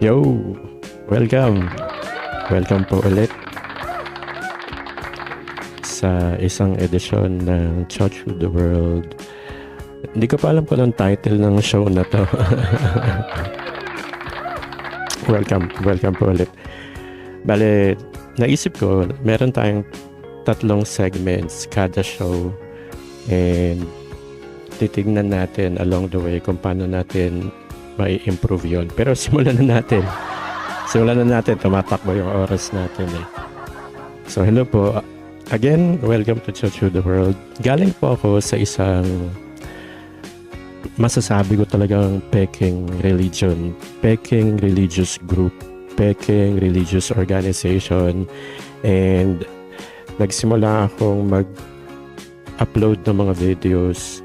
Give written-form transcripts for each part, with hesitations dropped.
Yo! Welcome! Welcome po ulit sa isang edisyon ng Church of the World. Hindi ko pa alam kung anong title ng show na to. Welcome po ulit. Bale, naisip ko, meron tayong 3 segments kada show and titignan natin along the way kung paano natin may improve yun. Pero simulan na natin. Tumatakbo yung oras natin eh. So hello po. Again, welcome to Church of the World. Galing po ako sa isang masasabi ko talagang peking religion, peking religious group, peking religious organization, and nagsimula akong mag-upload ng mga videos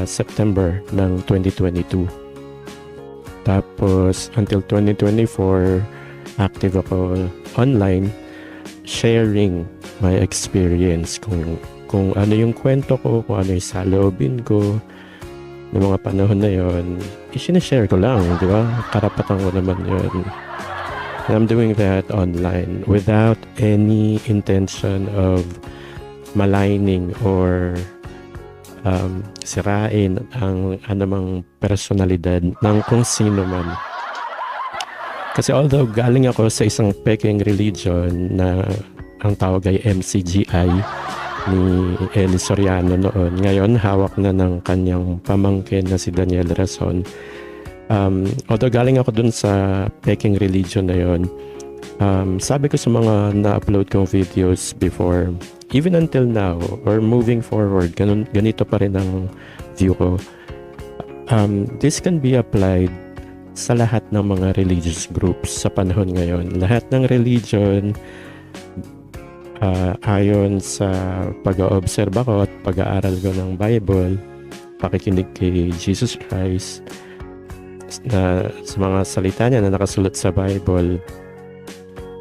September ng 2022. Tapos, until 2024, active ako online, sharing my experience, kung ano yung kwento ko, kung ano yung saloobin ko, ng mga panahon na yon, i-share ko lang, di ba? Karapatan ko naman yun. And I'm doing that online without any intention of maligning or sirain ang anumang personalidad ng kung sino man. Kasi although galing ako sa isang peking religion na ang tawag ay MCGI ni Eli Soriano noon, ngayon hawak na ng kanyang pamangkin na si Daniel Rason. Although galing ako dun sa peking religion na yon, sabi ko sa mga na-upload kong videos before, even until now or moving forward, ganito pa rin ang view ko. This can be applied sa lahat ng mga religious groups sa panahon ngayon. Lahat ng religion, ayon sa pag-oobserba ko at pag-aaral ko ng Bible, pakikinig kay Jesus Christ, na sa mga salita niya na nakasulat sa Bible,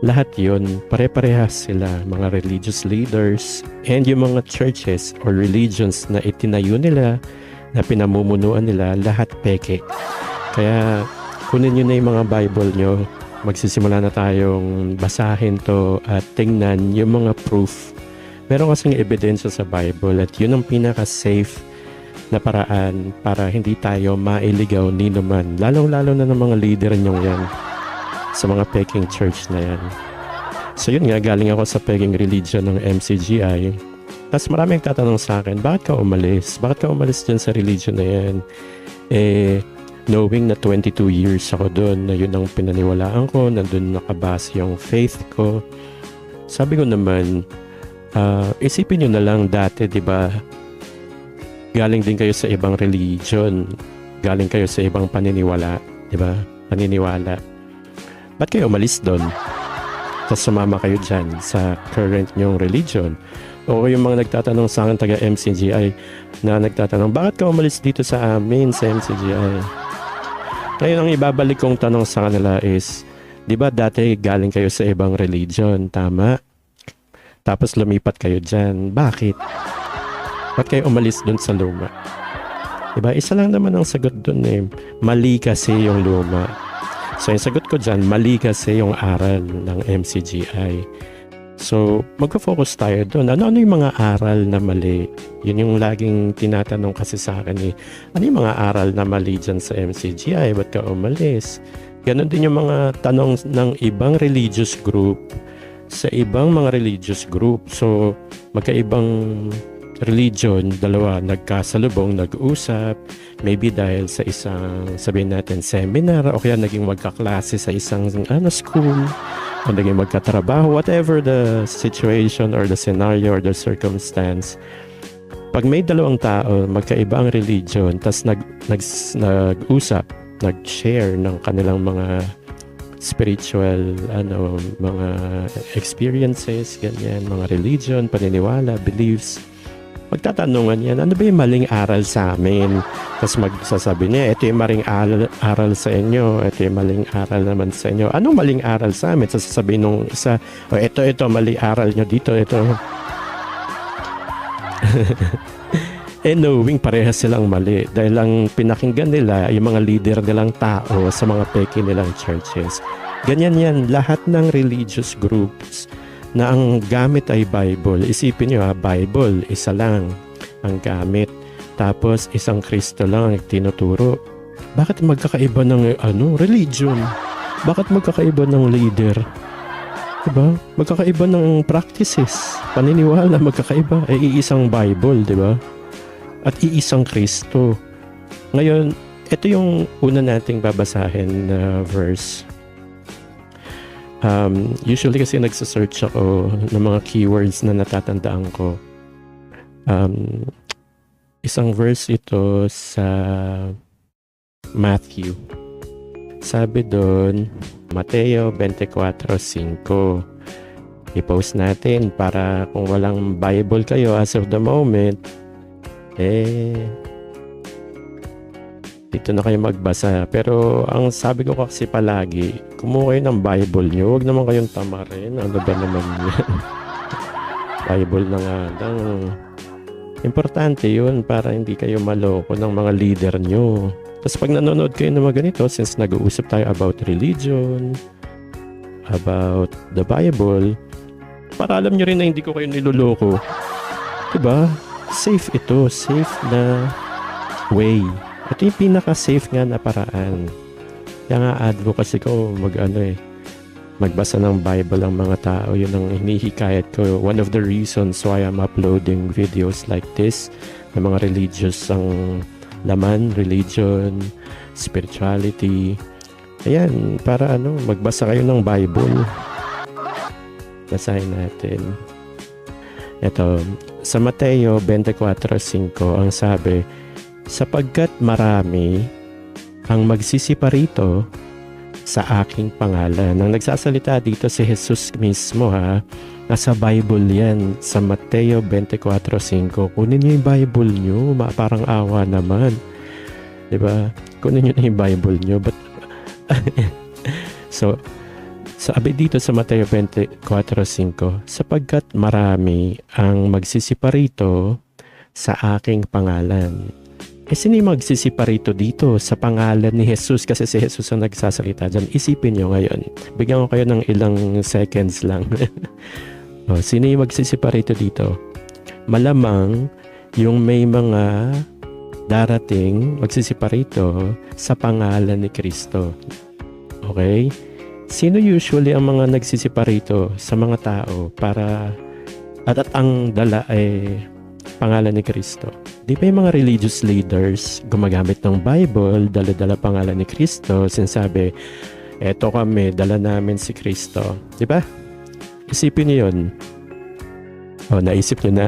lahat yun, pare-parehas sila, mga religious leaders and yung mga churches or religions na itinayo nila, na pinamumunuan nila, lahat peke. Kaya kunin nyo na yung mga Bible nyo, magsisimula na tayong basahin to at tingnan yung mga proof. Meron kasing ebidensya sa Bible at yun ang pinaka-safe na paraan para hindi tayo mailigaw ni naman, lalong-lalo na ng mga leader nyo yan sa mga peking church na yan. So yun nga, galing ako sa peking religion ng MCGI. Tapos maraming tatanong sa akin, bakit ka umalis? Bakit ka umalis dyan sa religion na yan? Knowing na 22 years ako doon, na yun ang pinaniwalaan ko, nandun nakabase yung faith ko. Sabi ko naman, isipin nyo na lang dati, di ba? Galing din kayo sa ibang religion. Galing kayo sa ibang paniniwala, di ba? Paniniwala. Ba't kayo umalis doon? Tapos sumama kayo dyan sa current nyong religion. O yung mga nagtatanong sa akin taga MCGI na nagtatanong, bakit ka umalis dito sa amin sa MCGI? Ngayon ang ibabalik kong tanong sa kanila is, di ba dati galing kayo sa ibang religion, tama? Tapos lumipat kayo dyan. Bakit? Ba't kayo umalis doon sa luma? Diba? Isa lang naman ang sagot doon eh. Mali kasi yung luma. So yung sagot ko dyan, mali kasi yung aral ng MCGI. So magka-focus tayo doon. Ano yung mga aral na mali? Yun yung laging tinatanong kasi sa akin eh. Ano yung mga aral na mali dyan sa MCGI? Ba't ka umalis? Ganon din yung mga tanong ng ibang religious group sa ibang mga religious group. So magkaibang religion, dalawa nagkasalubong, nag-usap, maybe dahil sa isang, sabihin natin, seminar, o kaya naging magkaklase sa isang school, o naging magkatrabaho, whatever the situation or the scenario or the circumstance. Pag may dalawang tao, magkaiba ang religion, tas nag-usap, nag-share ng kanilang mga spiritual, mga experiences, ganyan, mga religion, paniniwala, beliefs, magtatanungan yan, ano ba yung maling aral sa amin? Tapos magsasabi niya, ito yung maling aral sa inyo, ito yung maling aral naman sa inyo. Anong maling aral sa amin? Sasabihin nung isa, ito, maling aral nyo dito, ito. knowing parehas silang mali dahil ang pinakinggan nila ay yung mga leader nilang tao sa mga peke nilang churches. Ganyan yan, lahat ng religious groups na ang gamit ay Bible. Isipin nyo Bible, isa lang ang gamit. Tapos isang Kristo lang ang tinuturo. Bakit magkakaiba ng religion? Bakit magkakaiba ng leader? Diba? Magkakaiba ng practices. Paniniwala, magkakaiba. Iisang Bible, diba? At iisang Kristo. Ngayon, ito yung una nating babasahin na verse. Usually kasi nagsasearch ako ng mga keywords na natatandaan ko. Isang verse ito sa Matthew. Sabi doon, Mateo 24:5. I-post natin para kung walang Bible kayo as of the moment, dito na kayo magbasa. Pero ang sabi ko kasi palagi, kumuha kayo ng Bible nyo. Huwag naman kayong tamarin. Ano ba naman yan? Bible na nga lang. Importante yun para hindi kayo maloko ng mga leader nyo. Tapos pag nanonood kayo ng mga ganito, since nag-uusap tayo about religion, about the Bible, para alam nyo rin na hindi ko kayo niloloko. Diba? Safe ito. Safe na way. Ito yung pinaka-safe nga na paraan. Kaya nga advocacy ko magbasa ng Bible ang mga tao. Yun ang hinihikayat ko. One of the reasons why I'm uploading videos like this na mga religious ang laman, religion, spirituality. Ayan, para magbasa kayo ng Bible. Basahin natin. Ito, sa Mateo 24:5 ang sabi, sapagkat marami ang magsisiparito sa aking pangalan. Ang nagsasalita dito si Jesus mismo Nasa Bible yan. Sa Mateo 24:5. Kunin niyo yung Bible niyo. Parang awa naman. Diba? Kunin niyo na yung Bible niyo. But, so, sabi dito sa Mateo 24:5, sapagkat marami ang magsisiparito sa aking pangalan. Sino yung magsisiparito dito sa pangalan ni Jesus? Kasi si Jesus ang nagsasalita dyan. Isipin nyo ngayon. Bigyan ko kayo ng ilang seconds lang. Sino yung magsisiparito dito? Malamang yung may mga darating magsisiparito sa pangalan ni Kristo. Okay? Sino usually ang mga nagsisiparito sa mga tao para at ang dala ay pangalan ni Kristo? Di ba yung mga religious leaders gumagamit ng Bible, dala-dala pangalan ni Kristo, sinasabi, eto kami, dala namin si Kristo. Di ba? Isipin niyo yun. Naisip niyo na.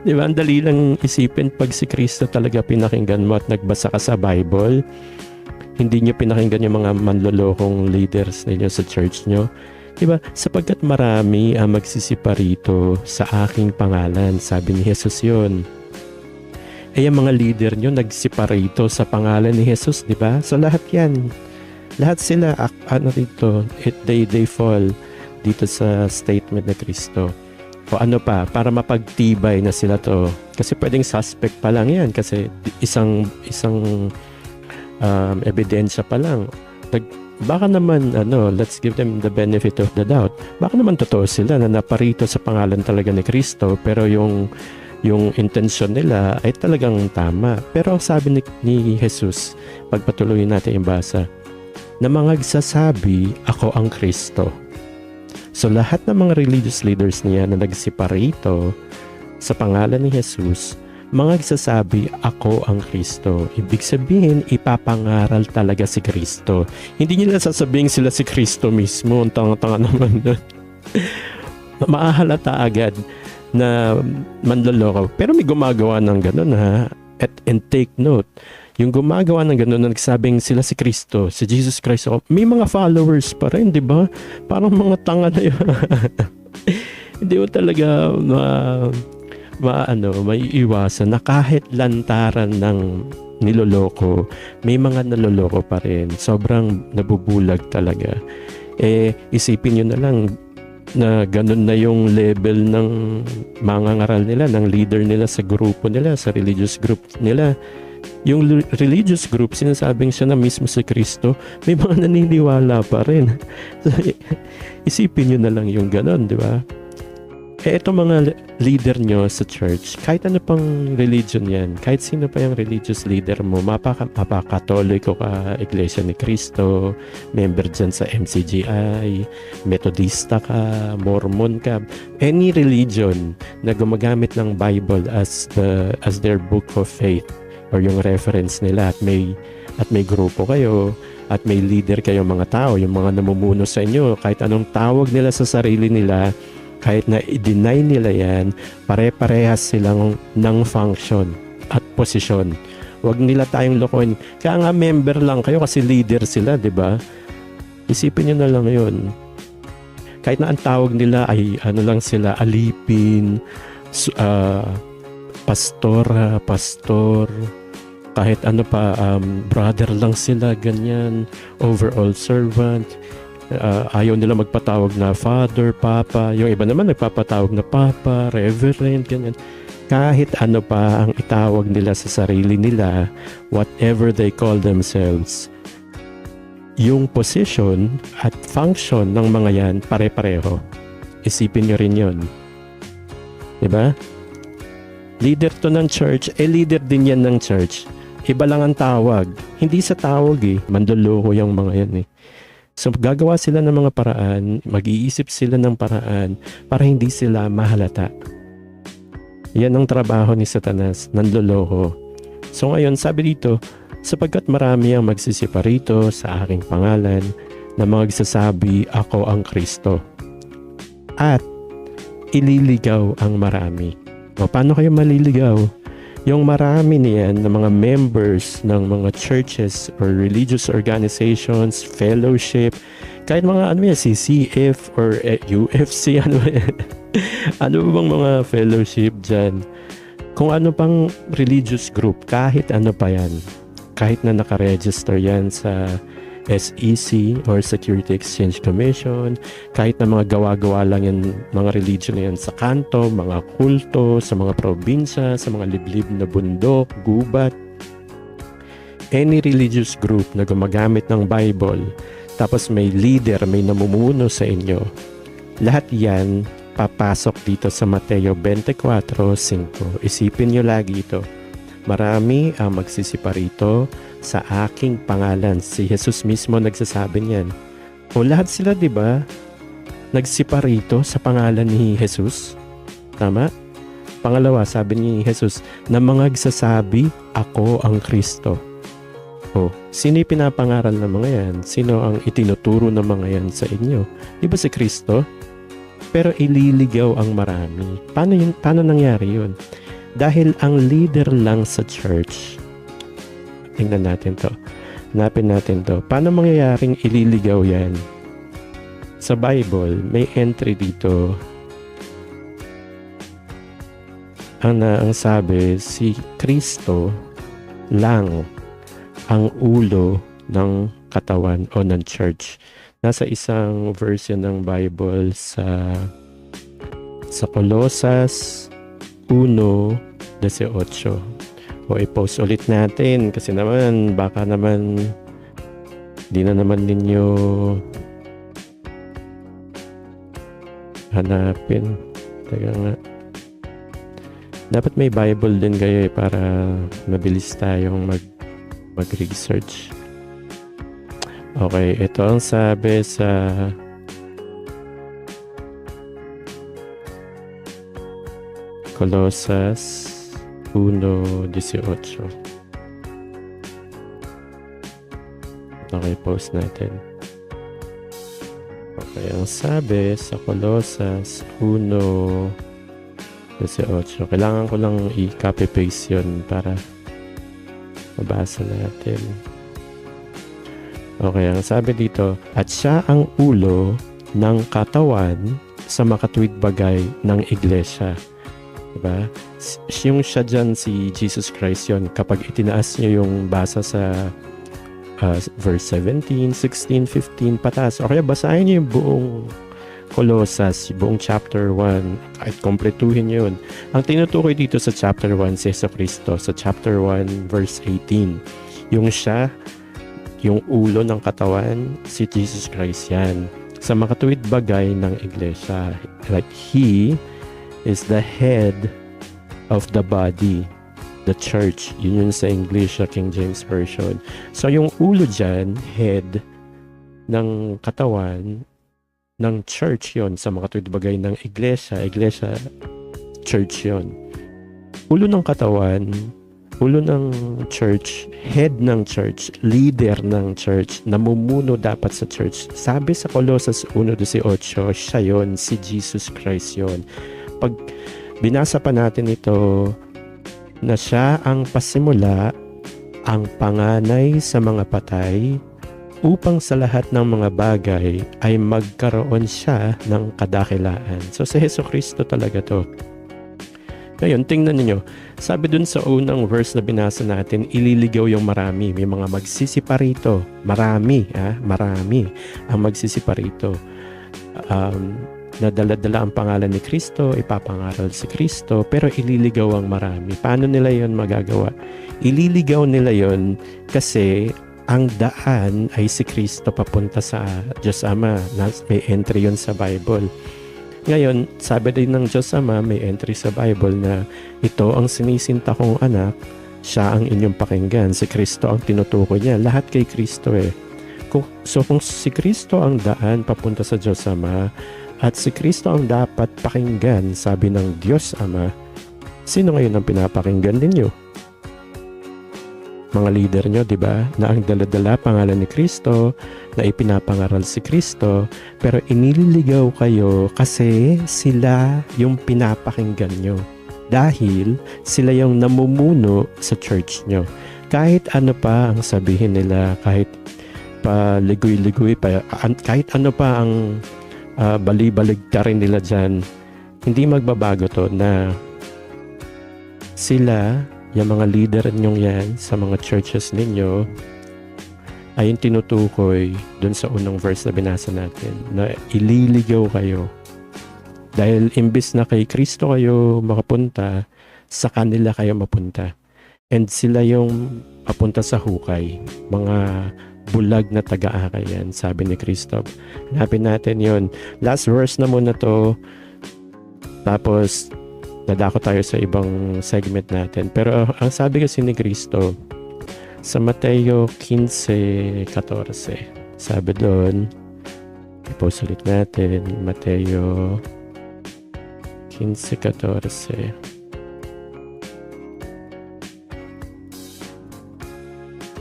Di ba? Ang dali lang isipin pag si Kristo talaga pinakinggan mo at nagbasa ka sa Bible. Hindi niyo pinakinggan yung mga manlolokong leaders ninyo sa church niyo. Diba? Sapagkat marami ang magsisiparito sa aking pangalan. Sabi ni Jesus yun. Yung mga leader nyo nagsiparito sa pangalan ni Jesus, diba? So lahat yan. Lahat sila, they fall dito sa statement ni Kristo. O para mapagtibay na sila to. Kasi pwedeng suspect pa lang yan. Kasi isang ebidensya pa lang. Baka naman, let's give them the benefit of the doubt. Baka naman totoo sila na naparito sa pangalan talaga ni Kristo, pero yung intention nila ay talagang tama. Pero ang sabi ni Jesus, pagpatuloy natin yung basa, na mga nagsasabi, ako ang Kristo. So lahat ng mga religious leaders niya na nagsiparito sa pangalan ni Jesus, mga nagsasabi, ako ang Kristo. Ibig sabihin, ipapangaral talaga si Kristo. Hindi nila sasabihin sila si Kristo mismo. Ang tanga-tanga naman doon. Maahalata agad na manloloko. Pero may gumagawa ng ganun and take note. Yung gumagawa ng ganun na nagsabing sila si Kristo, si Jesus Christ, may mga followers pa rin, di ba? Parang mga tanga na yun. Hindi mo talaga may iwasan na kahit lantaran ng niloloko, may mga naloloko pa rin. Sobrang nabubulag talaga. Isipin nyo na lang, na ganun na yung level ng mangangaral nila, ng leader nila sa grupo nila, sa religious group nila. Yung religious group, sinasabing siya na mismo si Kristo, may mga naniniwala pa rin. So, isipin nyo na lang yung ganun, di ba? Ito mga leader nyo sa church, kahit ano pang religion yan, kahit sino pa yung religious leader mo, mapakatoliko ka, Iglesia ni Cristo, member dyan sa MCGI, Methodista ka, Mormon ka, any religion na gumagamit ng Bible as their book of faith or yung reference nila at may grupo kayo at may leader kayo mga tao, yung mga namumuno sa inyo, kahit anong tawag nila sa sarili nila, kahit na i-deny nila yan, pare-parehas silang ng function at posisyon. Huwag nila tayong lokohin. Kaya nga member lang kayo kasi leader sila, di ba? Isipin nyo na lang yun. Kahit na ang tawag nila ay ano lang sila, alipin, pastor, kahit ano pa, brother lang sila, ganyan, overall servant. Ayaw nila magpatawag na father, papa. Yung iba naman nagpapatawag na papa, reverend, ganyan. Kahit ano pa ang itawag nila sa sarili nila, whatever they call themselves, yung position at function ng mga yan, pare-pareho. Isipin nyo rin yun. Diba? Leader to ng church, leader din yan ng church. Iba lang ang tawag. Hindi sa tawag manduloko yung mga yan So gagawa sila ng mga paraan, mag-iisip sila ng paraan para hindi sila mahalata. Yan ang trabaho ni Satanas, nanloloko. So ngayon, sabi dito, sapagkat marami ang magsisiparito sa aking pangalan na magsasabi ako ang Kristo. At ililigaw ang marami. O paano kayo maliligaw? Yung marami niyan na mga members ng mga churches or religious organizations, fellowship, kahit mga CCF or UFC, ano bang mga fellowship dyan? Kung ano pang religious group, kahit ano pa yan, kahit na nakaregister yan sa SEC or Security Exchange Commission, kahit na mga gawa-gawa lang yan, mga religion na yan sa kanto, mga kulto, sa mga probinsya, sa mga liblib na bundok, gubat, any religious group na gumagamit ng Bible, tapos may leader, may namumuno sa inyo, lahat yan papasok dito sa Mateo 24:5. Isipin nyo lagi ito. Marami ang magsisiparito sa aking pangalan. Si Jesus mismo nagsasabi niyan. O lahat sila, di ba? Nagsiparito sa pangalan ni Jesus. Tama? Pangalawa, sabi ni Jesus, na mga nagsasabi, ako ang Kristo. O, sino yung pinapangaral ng mga yan? Sino ang itinuturo ng mga yan sa inyo? Di ba si Kristo? Pero ililigaw ang marami. Paano nangyari yun? Dahil ang leader lang sa church, tingnan natin to. Hanapin natin to. Paano mangyayaring ililigaw yan? Sa Bible, may entry dito. Ang sabi, si Kristo lang ang ulo ng katawan o ng church. Nasa isang version ng Bible sa Colosas 1:18. O i-post ulit natin kasi naman baka naman di na naman ninyo hanapin. Teka nga. Dapat may Bible din kayo para mabilis tayong mag-research. Okay, ito ang sabi sa Colosas 1:18. Okay, post natin. Okay, ang sabi sa Colosas 1:18. Kailangan ko lang i-copy-paste yun para mabasa natin. Okay, ang sabi dito, at siya ang ulo ng katawan sa makatuwid bagay ng iglesia. Diba? Yung siya dyan, si Jesus Christ yun. Kapag itinaas nyo yung basa sa verse 17, 16, 15, pataas. O kaya basahin nyo yung Colossus, buong chapter 1, kahit kompletuhin yun. Ang tinutukoy dito sa chapter 1 si Jesucristo, sa chapter 1 verse 18. Yung siya, yung ulo ng katawan, si Jesus Christ yan. Sa makatuwid bagay ng iglesia, like He is the head of the body, the church. Yun sa English, sa King James Version. So yung ulo dyan, head ng katawan ng church yon, sa makatuwid bagay ng iglesia, church yon. Ulo ng katawan, ulo ng church, head ng church, leader ng church, namumuno dapat sa church. Sabi sa Colossus 1:18, siya yon, si Jesus Christ yon. Pag binasa pa natin ito, na siya ang pasimula, ang panganay sa mga patay, upang sa lahat ng mga bagay ay magkaroon siya ng kadakilaan. So si Jesucristo talaga to. Ngayon, tingnan niyo, sabi dun sa unang verse na binasa natin, ililigaw yung marami. May mga magsisiparito. Marami ang magsisiparito. Nadala-dala ang pangalan ni Kristo, ipapangaral si Kristo, pero ililigaw ang marami. Paano nila yon magagawa? Ililigaw nila yon kasi ang daan ay si Kristo papunta sa Diyos Ama. May entry yon sa Bible. Ngayon, sabi din ng Diyos Ama, may entry sa Bible na ito ang sinisinta kong anak, siya ang inyong pakinggan. Si Kristo ang tinutukoy niya. Lahat kay Kristo eh. So kung si Kristo ang daan papunta sa Diyos Ama, at si Kristo ang dapat pakinggan, sabi ng Diyos Ama, sino ngayon ang pinapakinggan ninyo? Mga leader nyo, di ba? Na ang dala-dala pangalan ni Kristo, na ipinapangaral si Kristo, pero inililigaw kayo kasi sila yung pinapakinggan nyo. Dahil sila yung namumuno sa church nyo. Kahit ano pa ang sabihin nila, kahit pa ligoy-ligoy pa, kahit ano pa ang bali-baligtarin nila dyan, hindi magbabago to na sila, yung mga leader nyong yan sa mga churches ninyo, ay yung tinutukoy dun sa unang verse na binasa natin, na ililigaw kayo. Dahil imbis na kay Kristo kayo makapunta, sa kanila kayo mapunta. And sila yung papunta sa hukay. Mga bulag na taga-akay yan, sabi ni Kristo. Hanapin natin yon. Last verse na muna to. Tapos, dadako tayo sa ibang segment natin. Pero ang sabi kasi ni Kristo, sa Mateo 15:14, sabi doon, i-post ulit natin, Mateo 15:14.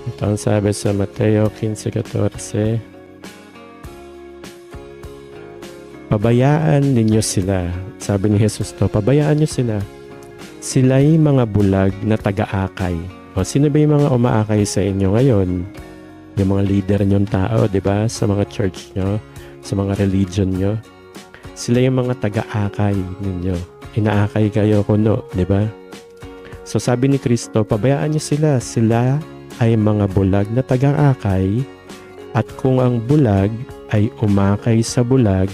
Ito ang sabi sa Mateo 15:14, pabayaan ninyo sila. Sabi ni Jesus to, pabayaan nyo sila. Sila'y mga bulag na taga-akay. O sino ba yung mga umaakay sa inyo ngayon? Yung mga leader nyong tao, di ba? Sa mga church nyo, sa mga religion nyo. Sila yung mga taga-akay ninyo. Inaakay kayo kuno, di ba? So sabi ni Kristo, pabayaan nyo sila. Sila ay mga bulag na taga-akay. At kung ang bulag ay umakay sa bulag,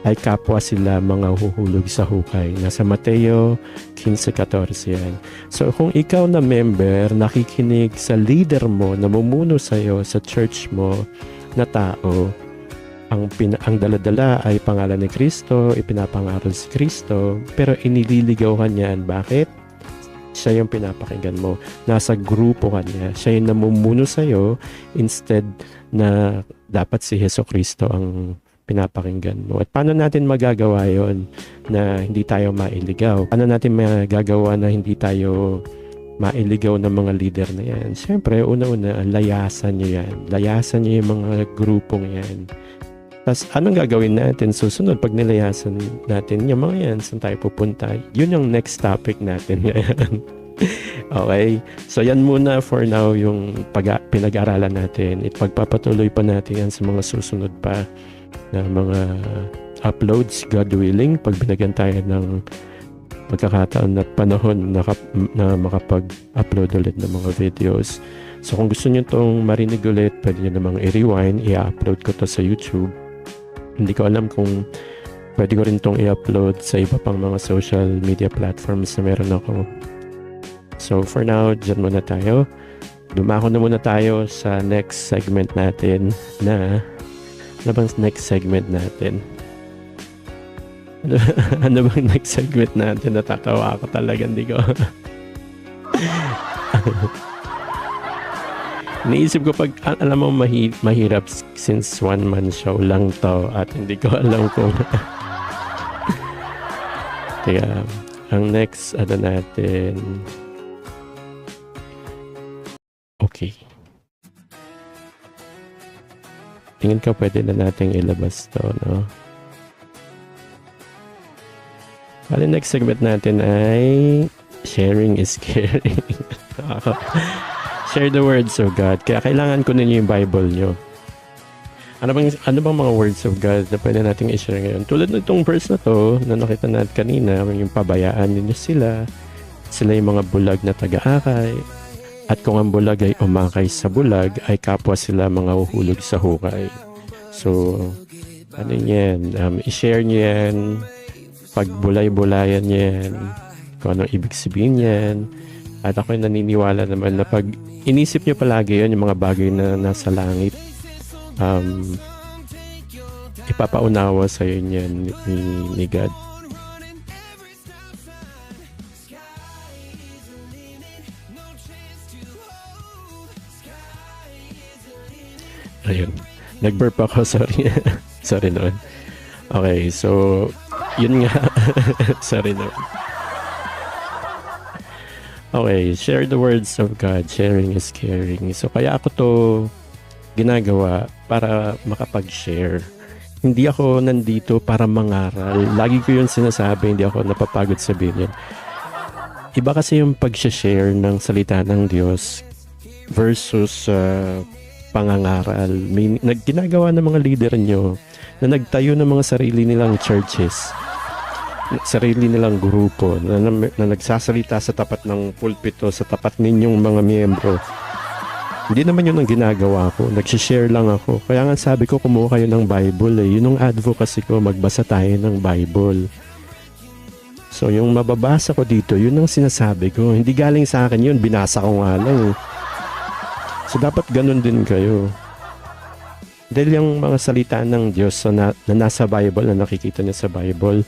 ay kapwa sila mga huhulog sa hukay. Nasa Mateo 15:14 yan. So kung ikaw na member, nakikinig sa leader mo, namumuno sa'yo sa church mo na tao, ang daladala ay pangalan ni Kristo, ipinapangaral si Kristo, pero inililigaw ka niyan. Bakit? Siya yung pinapakinggan mo. Nasa grupo ka niya. Siya yung namumuno sa'yo instead na dapat si Jesucristo ang pinapakinggan mo. At paano natin magagawa yon na hindi tayo mailigaw? Paano natin magagawa na hindi tayo mailigaw ng mga leader na yan? Siyempre, una-una, layasan nyo yan. Layasan nyo yung mga grupong yan. Tapos, anong gagawin natin? Susunod, pag nilayasan natin yung mga yan, saan tayo pupunta? Yun yung next topic natin ngayon. Okay? So, yan muna for now yung pinag-aralan natin. Pagpapatuloy pa natin yan sa mga susunod pa na mga uploads, God willing, pag binagyan tayo ng pagkakataon at panahon na makapag-upload ulit ng mga videos. So kung gusto nyo itong marinig ulit, pwede nyo namang i-rewind, i-upload ko to sa YouTube. Hindi ko alam kung pwede ko rin tong i-upload sa iba pang mga social media platforms na meron ako. So for now, dyan muna tayo. Dumako na muna tayo sa next segment natin na ano bang next segment natin? Ano bang next segment natin? Natatawa ako talaga, hindi ko. Naisip ko pag, alam mo, mahirap since one-man show lang to at hindi ko alam kung kaya, ang next, ano natin, okay. Tingin ko pwede na nating ilabas to, no? Bali, next segment natin ay sharing is caring. Share the words of God. Kaya kailangan ko ninyo yung Bible nyo. Ano bang mga words of God na pwede nating i-share ngayon? Tulad ng itong verse na to, na nakita natin kanina, yung pabayaan ninyo sila yung mga bulag na taga-akay, at kung ang bulag ay umakay sa bulag, ay kapwa sila mga uhulog sa hukay. So, ano yan? I-share nyo yan, pagbulay-bulayan yan, kung anong ibig sabihin yan. At ako'y naniniwala naman na pag inisip nyo palagi yun, yung mga bagay na nasa langit, ipapaunawa sa inyo yan ni God. Ayun. Nag-burp ako, sorry. Sorry naman. Okay, so, yun nga. Sorry naman. Okay, share the words of God. Sharing is caring. So, kaya ako to ginagawa para makapag-share. Hindi ako nandito para mangaral. Lagi ko yun sinasabi, hindi ako napapagod sabihin yun. Iba kasi yung pag-share ng salita ng Diyos versus pangangaral. May ginagawa ng mga leader nyo na nagtayo ng mga sarili nilang churches, sarili nilang grupo na nagsasalita sa tapat ng pulpito, sa tapat ninyong mga miyembro. Hindi naman yun ang ginagawa ko. Nagsishare lang ako. Kaya nga sabi ko, kumuha kayo ng Bible eh. Yun ang advocacy ko, magbasa tayo ng Bible. So, yung mababasa ko dito, yun ang sinasabi ko. Hindi galing sa akin yun, binasa ko nga lang. So, dapat ganun din kayo. Dahil yung mga salita ng Diyos na nasa Bible, na nakikita niya sa Bible,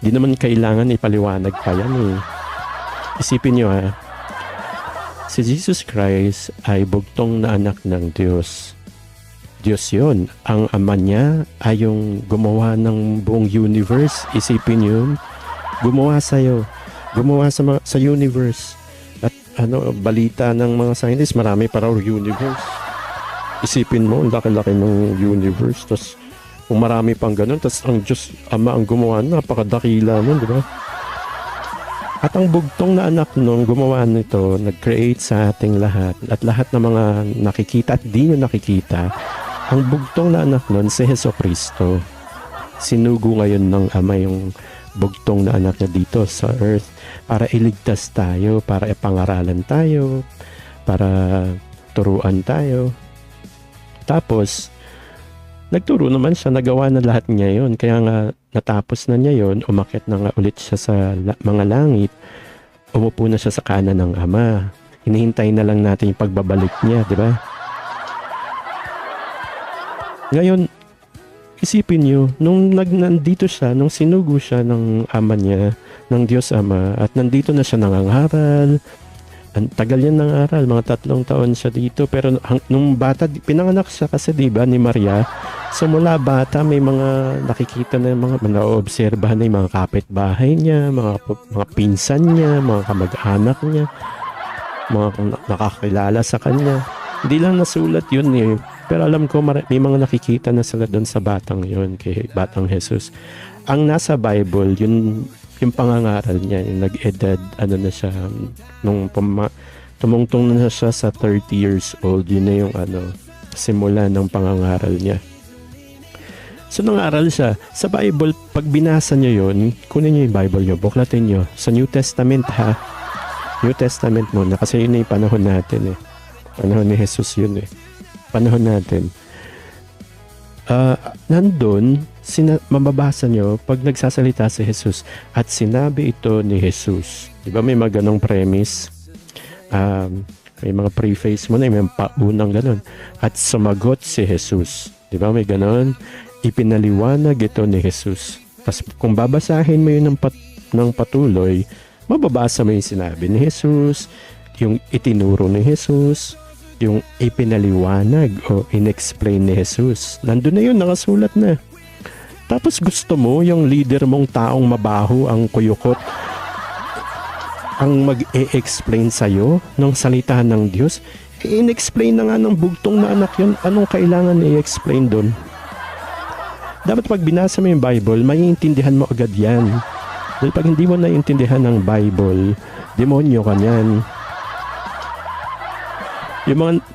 di naman kailangan ipaliwanag pa yan eh. Isipin nyo ha, si Jesus Christ ay bugtong na anak ng Diyos. Diyos yun. Ang ama niya ay yung gumawa ng buong universe. Isipin yun. Gumawa sa'yo. Gumawa sa universe. At balita ng mga scientists, marami pa raw universe. Isipin mo, ang laki-laki ng universe. Tapos, kung marami pang ganun, tapos ang Diyos, ama ang gumawa, napakadakila nun, di ba? At ang bugtong na anak nung gumawa nito, nag-create sa ating lahat, at lahat ng mga nakikita at di nyo nakikita, ang bugtong na anak nun, si Jesucristo. Sinugo ngayon ng Ama yung bugtong na anak niya dito sa earth para iligtas tayo, para ipangaralan tayo, para turuan tayo. Tapos, nagturo naman siya, nagawa na lahat niya yun. Kaya nga, natapos na niya yun, umakyat na nga ulit siya sa mga langit. Umupo na siya sa kanan ng Ama. Hinihintay na lang natin yung pagbabalik niya, di ba? Ngayon, isipin niyo, nung nandito siya, nung sinugo siya ng Ama niya, ng Diyos Ama, at nandito na siya nangangaral, ang tagal yan ng aral, mga 3 taon siya dito. Pero nung bata, pinanganak siya kasi diba ni Maria. So mula bata, may mga nakikita na mga naoobserbahan na yung mga kapitbahay niya, mga pinsan niya, mga kamag-anak niya, mga nakakilala sa kanya. Hindi lang nasulat yun eh. Pero alam ko may mga nakikita na sila doon sa batang yun, kay Batang Jesus. Ang nasa Bible, yung pangangaral niya, yung nag-edad, na siya, nung tumungtong na siya sa 30 years old, yun na yung simula ng pangangaral niya. So, nangaral siya. Sa Bible, pag binasa niyo yun, kunin niyo yung Bible niyo, buklatin niyo. Sa New Testament ha, New Testament muna, kasi yun na yung panahon natin eh. Panahon ni Jesus yun eh. Panahon natin. nandun, mababasa nyo, pag nagsasalita si Jesus at sinabi ito ni Jesus. Di ba may mga ganong premise? May mga preface mo na, may paunang ganon. At sumagot si Jesus. Di ba may ganon? Ipinaliwanag ito ni Jesus. Tapos kung babasahin mo yun ng patuloy, mababasa mo yung sinabi ni Jesus, yung itinuro ni Jesus, yung ipinaliwanag o inexplain ni Jesus. Nandun na yun, nakasulat na. Tapos gusto mo yung leader mong taong mabaho ang kuyukot ang mag-e-explain sa'yo ng salita ng Diyos. In-explain na nga ng bugtong na anak yun. Anong kailangan i-explain doon? Dapat pag binasa mo yung Bible, maiintindihan mo agad yan. Dahil pag hindi mo naiintindihan ng Bible, demonyo ka niyan.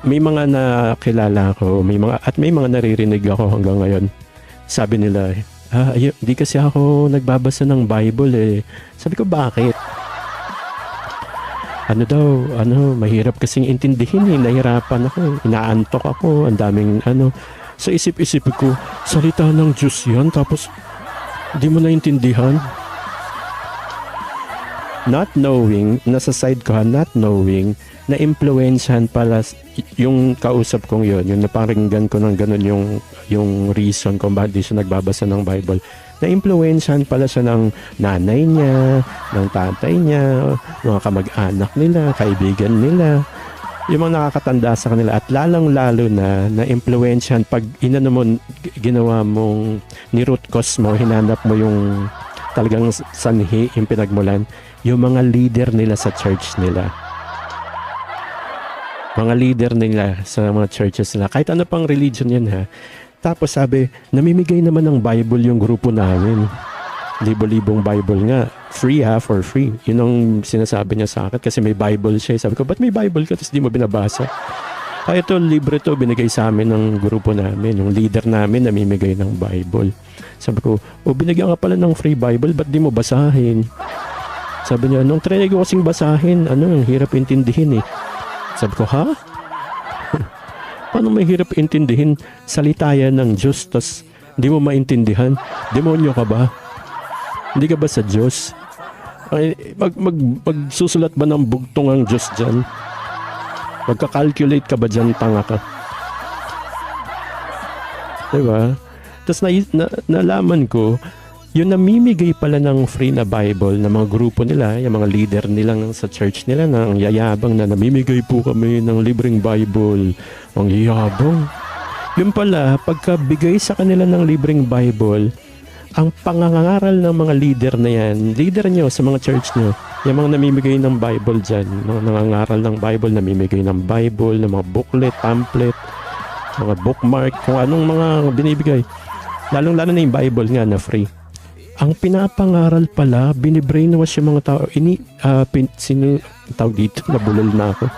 May mga nakilala ko, may mga naririnig ako hanggang ngayon. Sabi nila, di kasi ako nagbabasa ng Bible eh. Sabi ko, bakit? Mahirap kasing intindihin eh. Nahirapan ako, inaantok ako, ang daming Sa isip-isip ko, salita ng Diyos yan, tapos di mo naintindihan. Not knowing, nasa side ko not knowing, na-influensyahan pala yung kausap kong yun, yung naparinggan ko ng ganun yung reason kung bakit di siya nagbabasa ng Bible. Na-influensyahan pala siya ng nanay niya, ng tatay niya, mga kamag-anak nila, kaibigan nila, yung mga nakakatanda sa kanila. At lalong-lalo na-influensyahan pag ginawa mong ni-root cause mo, hinanap mo yung talagang sanhi, yung pinagmulan, yung mga leader nila sa church nila. Mga leader nila sa mga churches nila. Kahit ano pang religion yan ha. Tapos sabi, namimigay naman ng Bible yung grupo namin. Libo-libong Bible nga. Free for free. Yun ang sinasabi niya sa akin kasi may Bible siya. Sabi ko, ba't may Bible ka tapos di mo binabasa? Ito, libre to, binigay sa amin ng grupo namin. Yung leader namin namimigay ng Bible. Sabi ko, binigyan ka pala ng free Bible, ba't di mo basahin? Sabi niya, nung trinay ko kasing basahin, ang hirap intindihin eh. Sabi ko, ha? Paano may hirap intindihin? Salita yan ng Diyos, tas hindi mo maintindihan? Demonyo ka ba? Hindi ka ba sa Diyos? Magsusulat ba ng bugtong ang Diyos dyan? Magka-calculate ka ba dyan? Tanga ka. Diba? Tapos nalaman ko, yung namimigay pala ng free na Bible na mga grupo nila, yung mga leader nilang sa church nila, nang yayabang na namimigay po kami ng libreng Bible. Ang yayabang. Yun pala, pagkabigay sa kanila ng libreng Bible, ang pangangaral ng mga leader na yan, leader nyo sa mga church nyo, yung mga namimigay ng Bible dyan, mga nangangaral ng Bible, namimigay ng Bible, ng mga booklet, pamphlet, mga bookmark, kung anong mga binibigay. Lalong-lalo na yung Bible nga na free. Ang pinapangaral pala, binibrainwash yung mga tao. Tawag dito, nabulol na ako.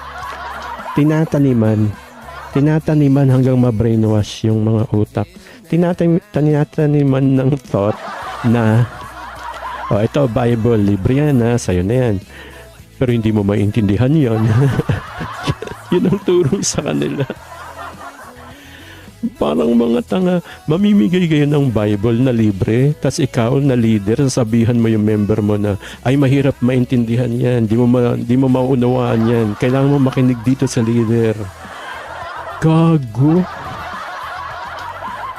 Tinataniman hanggang mabrainwash yung mga utak. Tinataniman ng thought na, ito Bible, libre yan sa'yo na yan. Pero hindi mo maintindihan yun. Yun ang turo sa kanila. Parang mga tanga, mamimigay kayo ng Bible na libre, tas ikaw na leader, sabihan mo yung member mo na, ay mahirap maintindihan yan, di mo maunawaan yan, kailangan mo makinig dito sa leader. Gago.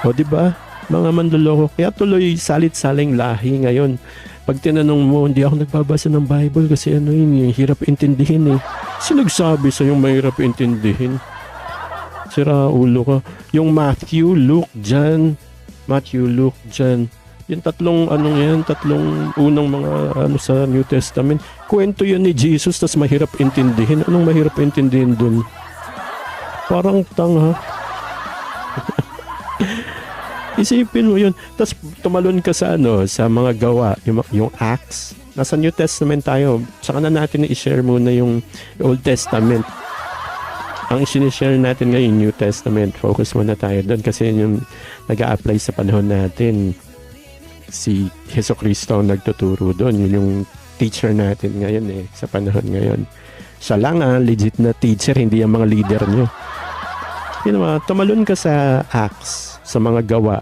O diba, mga manloloko, kaya tuloy salit-saling lahi ngayon. Pag tinanong mo, hindi ako nagbabasa ng Bible kasi yun, hirap intindihin eh. Sinagsabi sa yung mahirap intindihin. Sira ulo ka. Yung Matthew, Luke, John. Yung tatlong unang mga sa New Testament. Kwento yun ni Jesus, tas mahirap intindihin. Anong mahirap intindihin dun? Parang tanga. Isipin mo yun. Tas tumalon ka sa sa mga gawa, yung Acts. Nasa New Testament tayo. Saka na natin i-share muna yung Old Testament. Ang sinishare natin ngayon, New Testament, focus muna tayo doon kasi yung nag-a-apply sa panahon natin. Si Jesucristo ang nagtuturo doon. Yun yung teacher natin ngayon sa panahon ngayon. Siya lang legit na teacher, hindi yung mga leader nyo. Yun naman, tumalon ka sa Acts, sa mga gawa.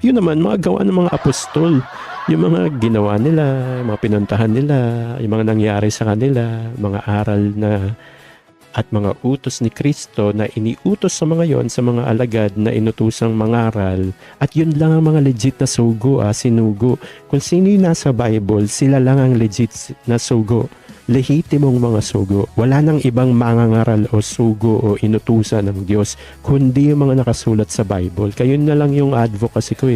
Yun naman, mga gawa ng mga apostol. Yung mga ginawa nila, yung mga pinuntahan nila, yung mga nangyari sa kanila, mga aral na at mga utos ni Kristo na iniutos sa mga yon, sa mga alagad na inutusang mangaral. At yun lang ang mga legit na sugo, sinugo. Kung sino yung nasa Bible, sila lang ang legit na sugo. Lehitimong mga sugo. Wala nang ibang mangangaral o sugo o inutusan ng Diyos, kundi yung mga nakasulat sa Bible. Kayo na lang yung advocacy ko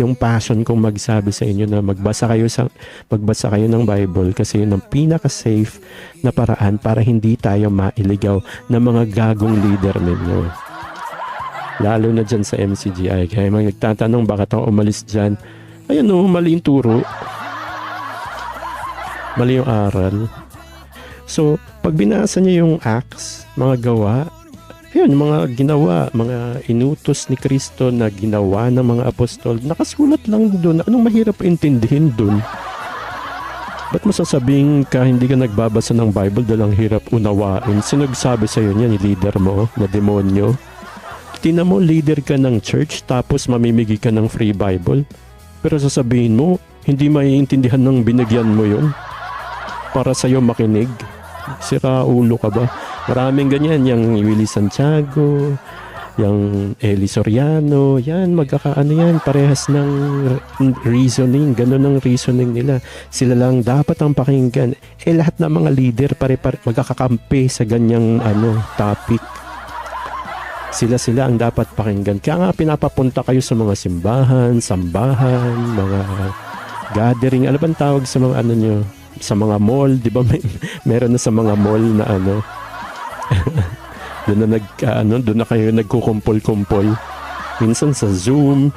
yung passion kong magsabi sa inyo na magbasa kayo ng Bible kasi yun ang pinaka-safe na paraan para hindi tayo mailigaw ng mga gagong leader ninyo. Lalo na dyan sa MCGI. Kaya mga nagtatanong bakit ako umalis dyan. Ayan mali yung turo. Mali yung aral. So, pag binasa niyo yung Acts, mga gawa, yun, mga ginawa, mga inutos ni Kristo na ginawa ng mga apostol, nakasulat lang doon. Anong mahirap intindihin doon? Ba't masasabing ka hindi ka nagbabasa ng Bible dahil ang hirap unawain? Sinagsabi sa'yo niya ni leader mo na demonyo? Tingnan mo, leader ka ng church tapos mamimigay ka ng free Bible. Pero sasabihin mo, hindi maiintindihan ng binigyan mo yun para sa'yo makinig. Sira ulo ka ba? Maraming ganyan, yung Willie Santiago, yung Eli Soriano, yan, magkakaano yan, parehas ng reasoning, ganun ang reasoning nila. Sila lang dapat ang pakinggan. Lahat ng mga leader magkakakampi sa ganyang topic. Sila ang dapat pakinggan. Kaya nga pinapapunta kayo sa mga simbahan, sambahan, mga gathering, ano bang tawag sa mga nyo? Sa mga mall, di ba meron na sa mga mall na doon na kayo nagkukumpol-kumpol. Minsan sa Zoom.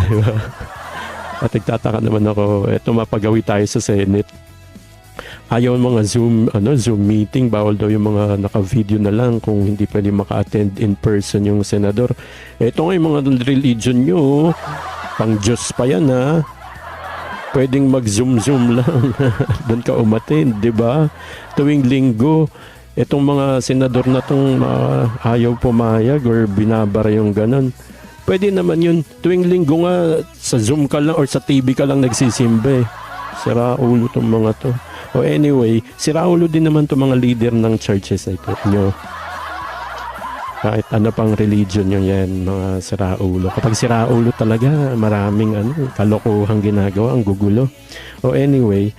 Diba? At nagtataka naman ako, mapagawi tayo sa Senate. Ayaw mga Zoom meeting, bawal daw yung mga naka-video na lang kung hindi pwede maka-attend in person yung senador. Ito nga yung mga religion nyo, pang Diyos pa yan pwedeng mag-zoom lang. Doon ka umattend, di ba? Tuwing linggo, itong mga senador na itong ayaw pumayag or binabara yung ganon. Pwede naman yun. Tuwing linggo nga, sa Zoom ka lang or sa TV ka lang nagsisimba. Sira ulo itong mga to. O anyway, sira ulo din naman itong mga leader ng churches ito nyo. Kahit ano pang religion nyo yan, mga siraulo. Kapag siraulo talaga, maraming kalokohang ginagawa, ang gugulo. O anyway,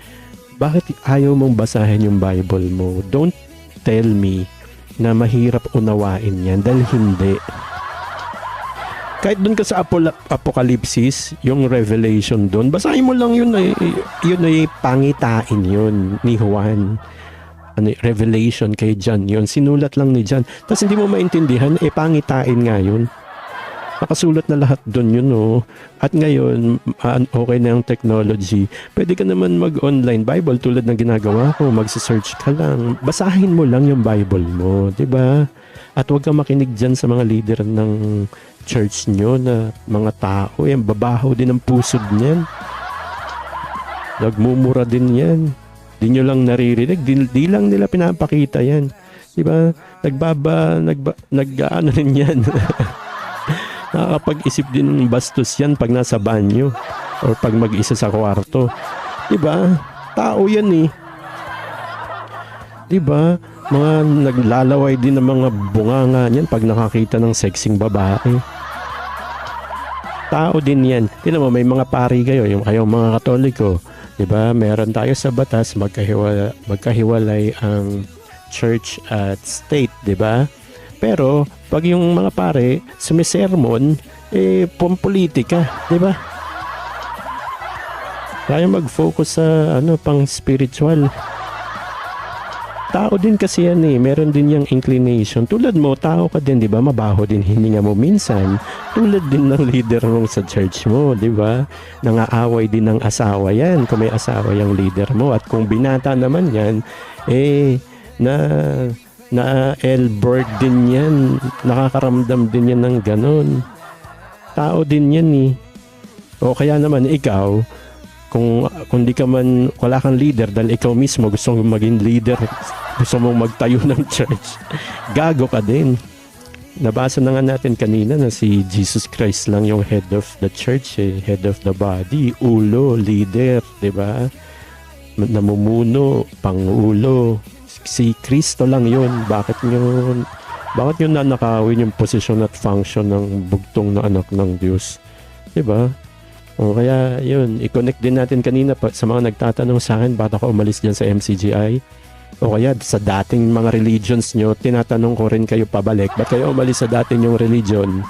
bakit ayaw mong basahin yung Bible mo? Don't tell me na mahirap unawain yan dahil hindi. Kahit dun ka sa Apokalipsis, yung Revelation dun, basahin mo lang yun ay pangitain yun ni Juan. Revelation kay John yun. Sinulat lang ni John. Tapos hindi mo maintindihan, pangitain nga yun. Nakasulat na lahat doon yun, At ngayon, okay na yung technology. Pwede ka naman mag-online Bible tulad ng ginagawa ko. Magsa-search ka lang. Basahin mo lang yung Bible mo, di ba? At huwag kang makinig dyan sa mga leader ng church nyo na mga tao. Yan, babaho din ang pusod niyan. Nagmumura din yan. Di nyo lang naririnig, di lang nila pinapakita yan. Di ba? Nag-ano rin yan. Nakakapag-isip din ng bastos yan pag nasa banyo or pag mag-isa sa kwarto. Di ba? Tao yan Di ba? Mga naglalaway din ng mga bunganga niyan pag nakakita ng sexing babae. Tao din yan. Tingnan mo, may mga pari kayo, yung kayong mga Katoliko. Diba? Meron tayo sa batas, magkahiwalay ang church at state, diba? Pero, pag yung mga pare, sumisermon, pampolitika, diba? Kaya mag-focus sa, pang spiritual. Tao din kasi yan meron din yung inclination. Tulad mo, tao ka din, diba? Mabaho din hininga mo minsan. Tulad din ng leader mo sa church mo, diba? Nangaaway din ng asawa yan, kung may asawa yung leader mo. At kung binata naman yan, na L-bird din yan. Nakakaramdam din yan ng ganon. Tao din yan O kaya naman ikaw, kung di ka man, wala kang leader dahil ikaw mismo gusto mong maging leader Gusto mong magtayo ng church. Gago ka din. Nabasa na nga natin kanina na si Jesus Christ lang yung head of the church, head of the body, ulo, leader, di ba? Namumuno, pangulo. Si Kristo lang yun. Bakit nyo nanakawin yung posisyon at function ng bugtong na anak ng Diyos? Di ba? O kaya yun, i-connect din natin kanina pa, sa mga nagtatanong sa akin, bakit ako umalis dyan sa MCGI? O kaya sa dating mga religions nyo, tinatanong ko rin kayo pabalik, ba't kayo umalis sa dating yung religion?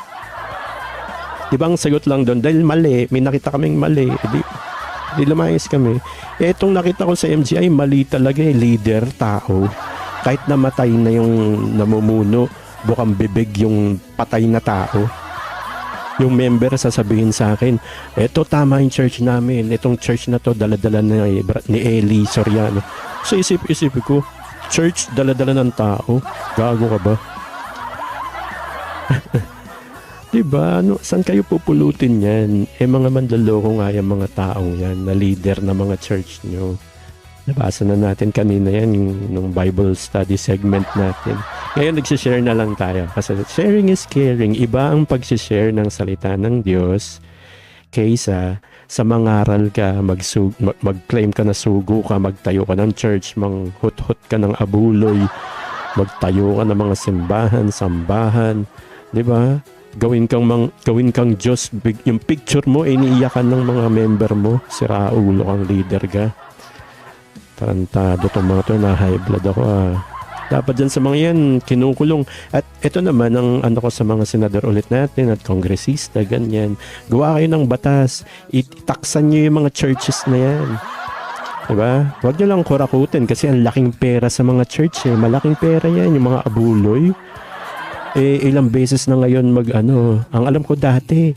Di ba ang sagot lang doon, dahil mali, may nakita kaming mali, di lumayas kami. Itong nakita ko sa MGI, mali talaga leader, tao. Kahit namatay na yung namumuno, bukang bibig yung patay na tao. Yung member sasabihin sa akin, eto tama yung church namin, itong church na to dala-dala na ni Eli Soriano. So isip ko, church dala-dala ng tao, gago ka ba? Diba? Saan kayo pupulutin yan? Mga manloloko nga yung mga taong yan, na leader na mga church nyo. Nabasa na natin kanina yan, yung Bible study segment natin. Ngayon, nagsishare na lang tayo. Kasi sharing is caring. Iba ang pagsishare ng salita ng Diyos kaysa sa mangaral ka, mag-claim ka na sugo ka, magtayo ka ng church, manghut-hut ka ng abuloy, magtayo ka ng mga simbahan, sambahan. Diba? Gawin kang Diyos. Yung picture mo, iniiyakan ng mga member mo. Siraulo kang leader ka. Tarantado itong mga ito, na high blood ako Dapat dyan sa mga yan, kinukulong. At ito naman ang ano ko sa mga senador ulit natin at kongresista, ganyan. Gawa kayo ng batas. Itaksan nyo yung mga churches na yan. Diba? Huwag nyo lang kurakutin kasi ang laking pera sa mga church Malaking pera yan, yung mga abuloy. Ilang beses na ngayon ang alam ko dati,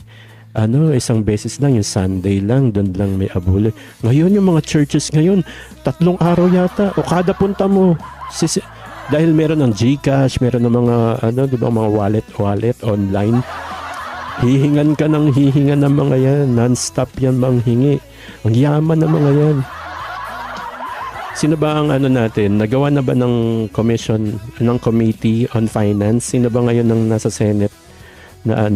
isang beses lang, yung Sunday lang, doon lang may abuloy. Ngayon, yung mga churches ngayon, 3 araw yata, o kada punta mo, dahil meron ng GCash, meron ng mga, diba, mga wallet, online, hihingan ka ng mga yan, non-stop yan manghingi. Ang yaman ng mga yan. Sino ba ang natin? Nagawa na ba ng Committee on Finance? Sino ba ngayon ang nasa Senate na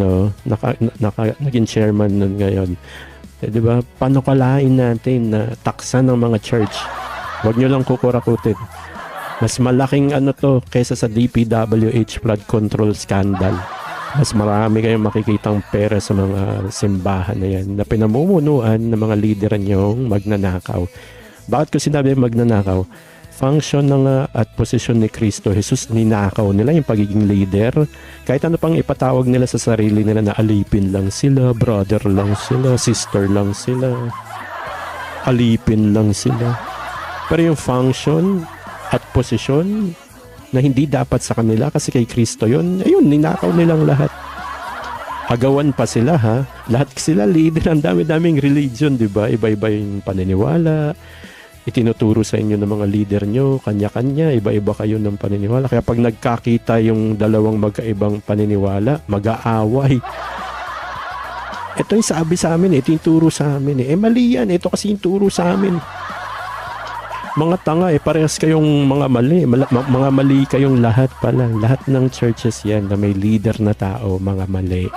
naging chairman nun ngayon? Di ba? Panukalain natin na taksa ng mga church. Huwag nyo lang kukurakutin. Mas malaking to kaysa sa DPWH flood control scandal. Mas marami kayong makikitang pera sa mga simbahan na yan na pinamumunuan ng mga lider nyong magnanakaw. Bakit ko sinabi magnanakaw? Function at posisyon ni Kristo Jesus, ninakaw nila yung pagiging leader. Kahit ano pang ipatawag nila sa sarili nila na alipin lang sila, brother lang sila, sister lang sila, alipin lang sila. Pero yung function at posisyon na hindi dapat sa kanila kasi kay Kristo yun, ayun, ninakaw nilang lahat. Agawan pa sila lahat sila leader, ang dami-daming religion, di ba? Iba-iba yung paniniwala. Itinuturo sa inyo ng mga leader nyo, kanya-kanya, iba-iba kayo ng paniniwala. Kaya pag nagkakita yung dalawang magkaibang paniniwala, mag-aaway. Ito yung sabi sa amin, ito yung turo sa amin. Mali yan, ito kasi yung turo sa amin. Mga tanga, parehas kayong mga mali. Mga mali kayong lahat pala. Lahat ng churches yan na may leader na tao, mga mali.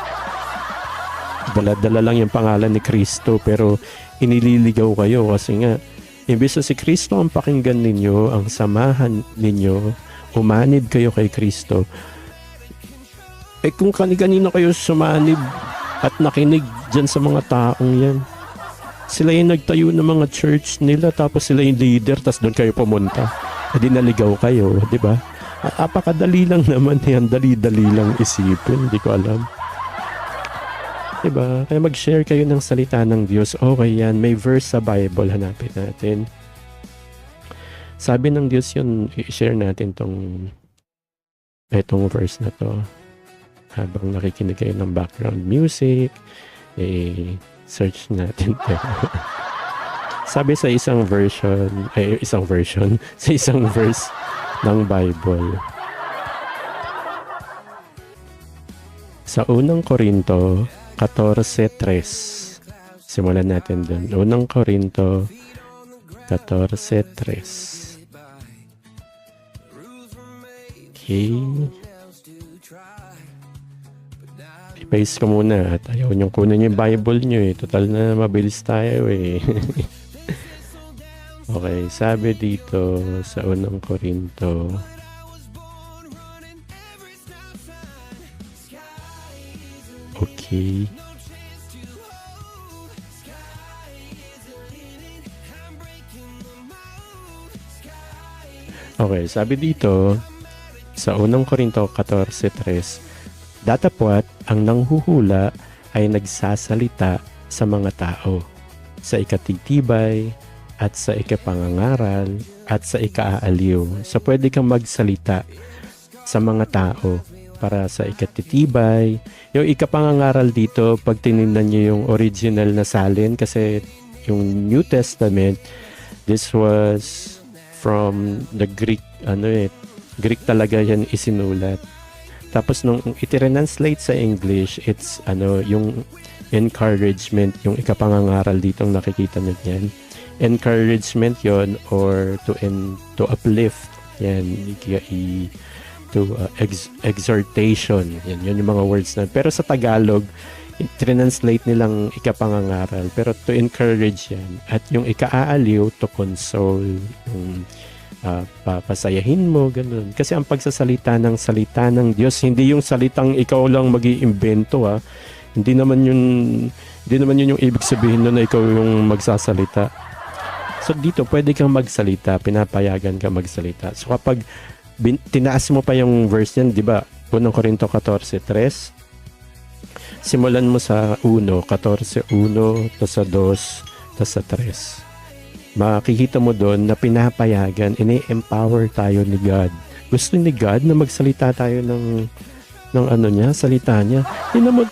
Dala-dala lang yung pangalan ni Kristo, pero inililigaw kayo kasi nga, imbes na si Kristo ang pakinggan ninyo, ang samahan ninyo, umanib kayo kay Kristo. Kung kanino kayo sumanib at nakinig dyan sa mga taong yan, sila yung nagtayo ng mga church nila, tapos sila yung leader, tapos doon kayo pumunta. Naligaw kayo, di ba? Apakadali lang naman yan, dali-dali lang isipin, di ko alam. Diba? Kaya mag-share kayo ng salita ng Diyos. Okay yan. May verse sa Bible. Hanapin natin. Sabi ng Diyos yun, i-share natin itong verse na to. Habang nakikinig kayo ng background music, search natin to. Sabi sa isang verse ng Bible. Sa unang Korinto 14:3. Simulan natin dun. Unang Korinto 14:3. Okay. I-paste ko muna at ayaw niyong kunin yung Bible niyo eh. Total na mabilis tayo eh. Okay, sabi dito sa unang Korinto. Okay. Okay, sabi dito sa unang Korinto 14:3, datapwat ang nanghuhula ay nagsasalita sa mga tao, sa ikatitibay at sa ikapangangaral at sa ikaaaliw. So pwede kang magsalita sa mga tao para sa ikatitibay. Yung ikapangangaral dito, pag tinignan nyo yung original na salin, kasi yung New Testament, this was from the Greek, Greek talaga yan isinulat. Tapos nung iti-translate sa English, it's yung encouragement, yung ikapangangaral dito nakikita nyo yan. Encouragement yon, or to uplift yan, exhortation yan, yun yung mga words na. Pero sa Tagalog, i-translate nilang ikapangangaral, pero to encourage yan. At yung ikaaaliw, to console, yung papasayahin mo, ganun. Kasi ang pagsasalita ng salita ng Diyos, hindi yung salitang ikaw lang mag-iimbento, ha. Hindi naman yun yung ibig sabihin na ikaw yung magsasalita. So dito, pwede kang magsalita, pinapayagan ka magsalita. So kapag tinaas mo pa yung verse yan, di ba? Unang Korinto 14:3, simulan mo sa 14:1, tapos sa 2, tapos sa 3. Makikita mo doon na pinapayagan, ini-empower tayo ni God. Gusto ni God na magsalita tayo ng salita niya. Tingnan mo,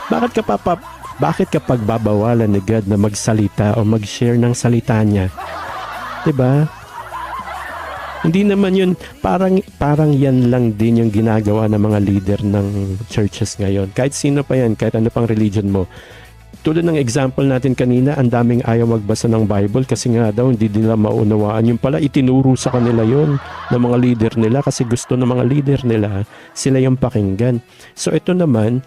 bakit kapag babawalan ni God na magsalita o mag-share ng salita niya? 'Di ba? Hindi naman yun, parang yan lang din yung ginagawa ng mga leader ng churches ngayon. Kahit sino pa yan, kahit ano pang religion mo. Tulad ng example natin kanina, ang daming ayaw magbasa ng Bible kasi nga daw hindi nila maunawaan. Yung pala, itinuro sa kanila yon ng mga leader nila kasi gusto ng mga leader nila, sila yung pakinggan. So ito naman,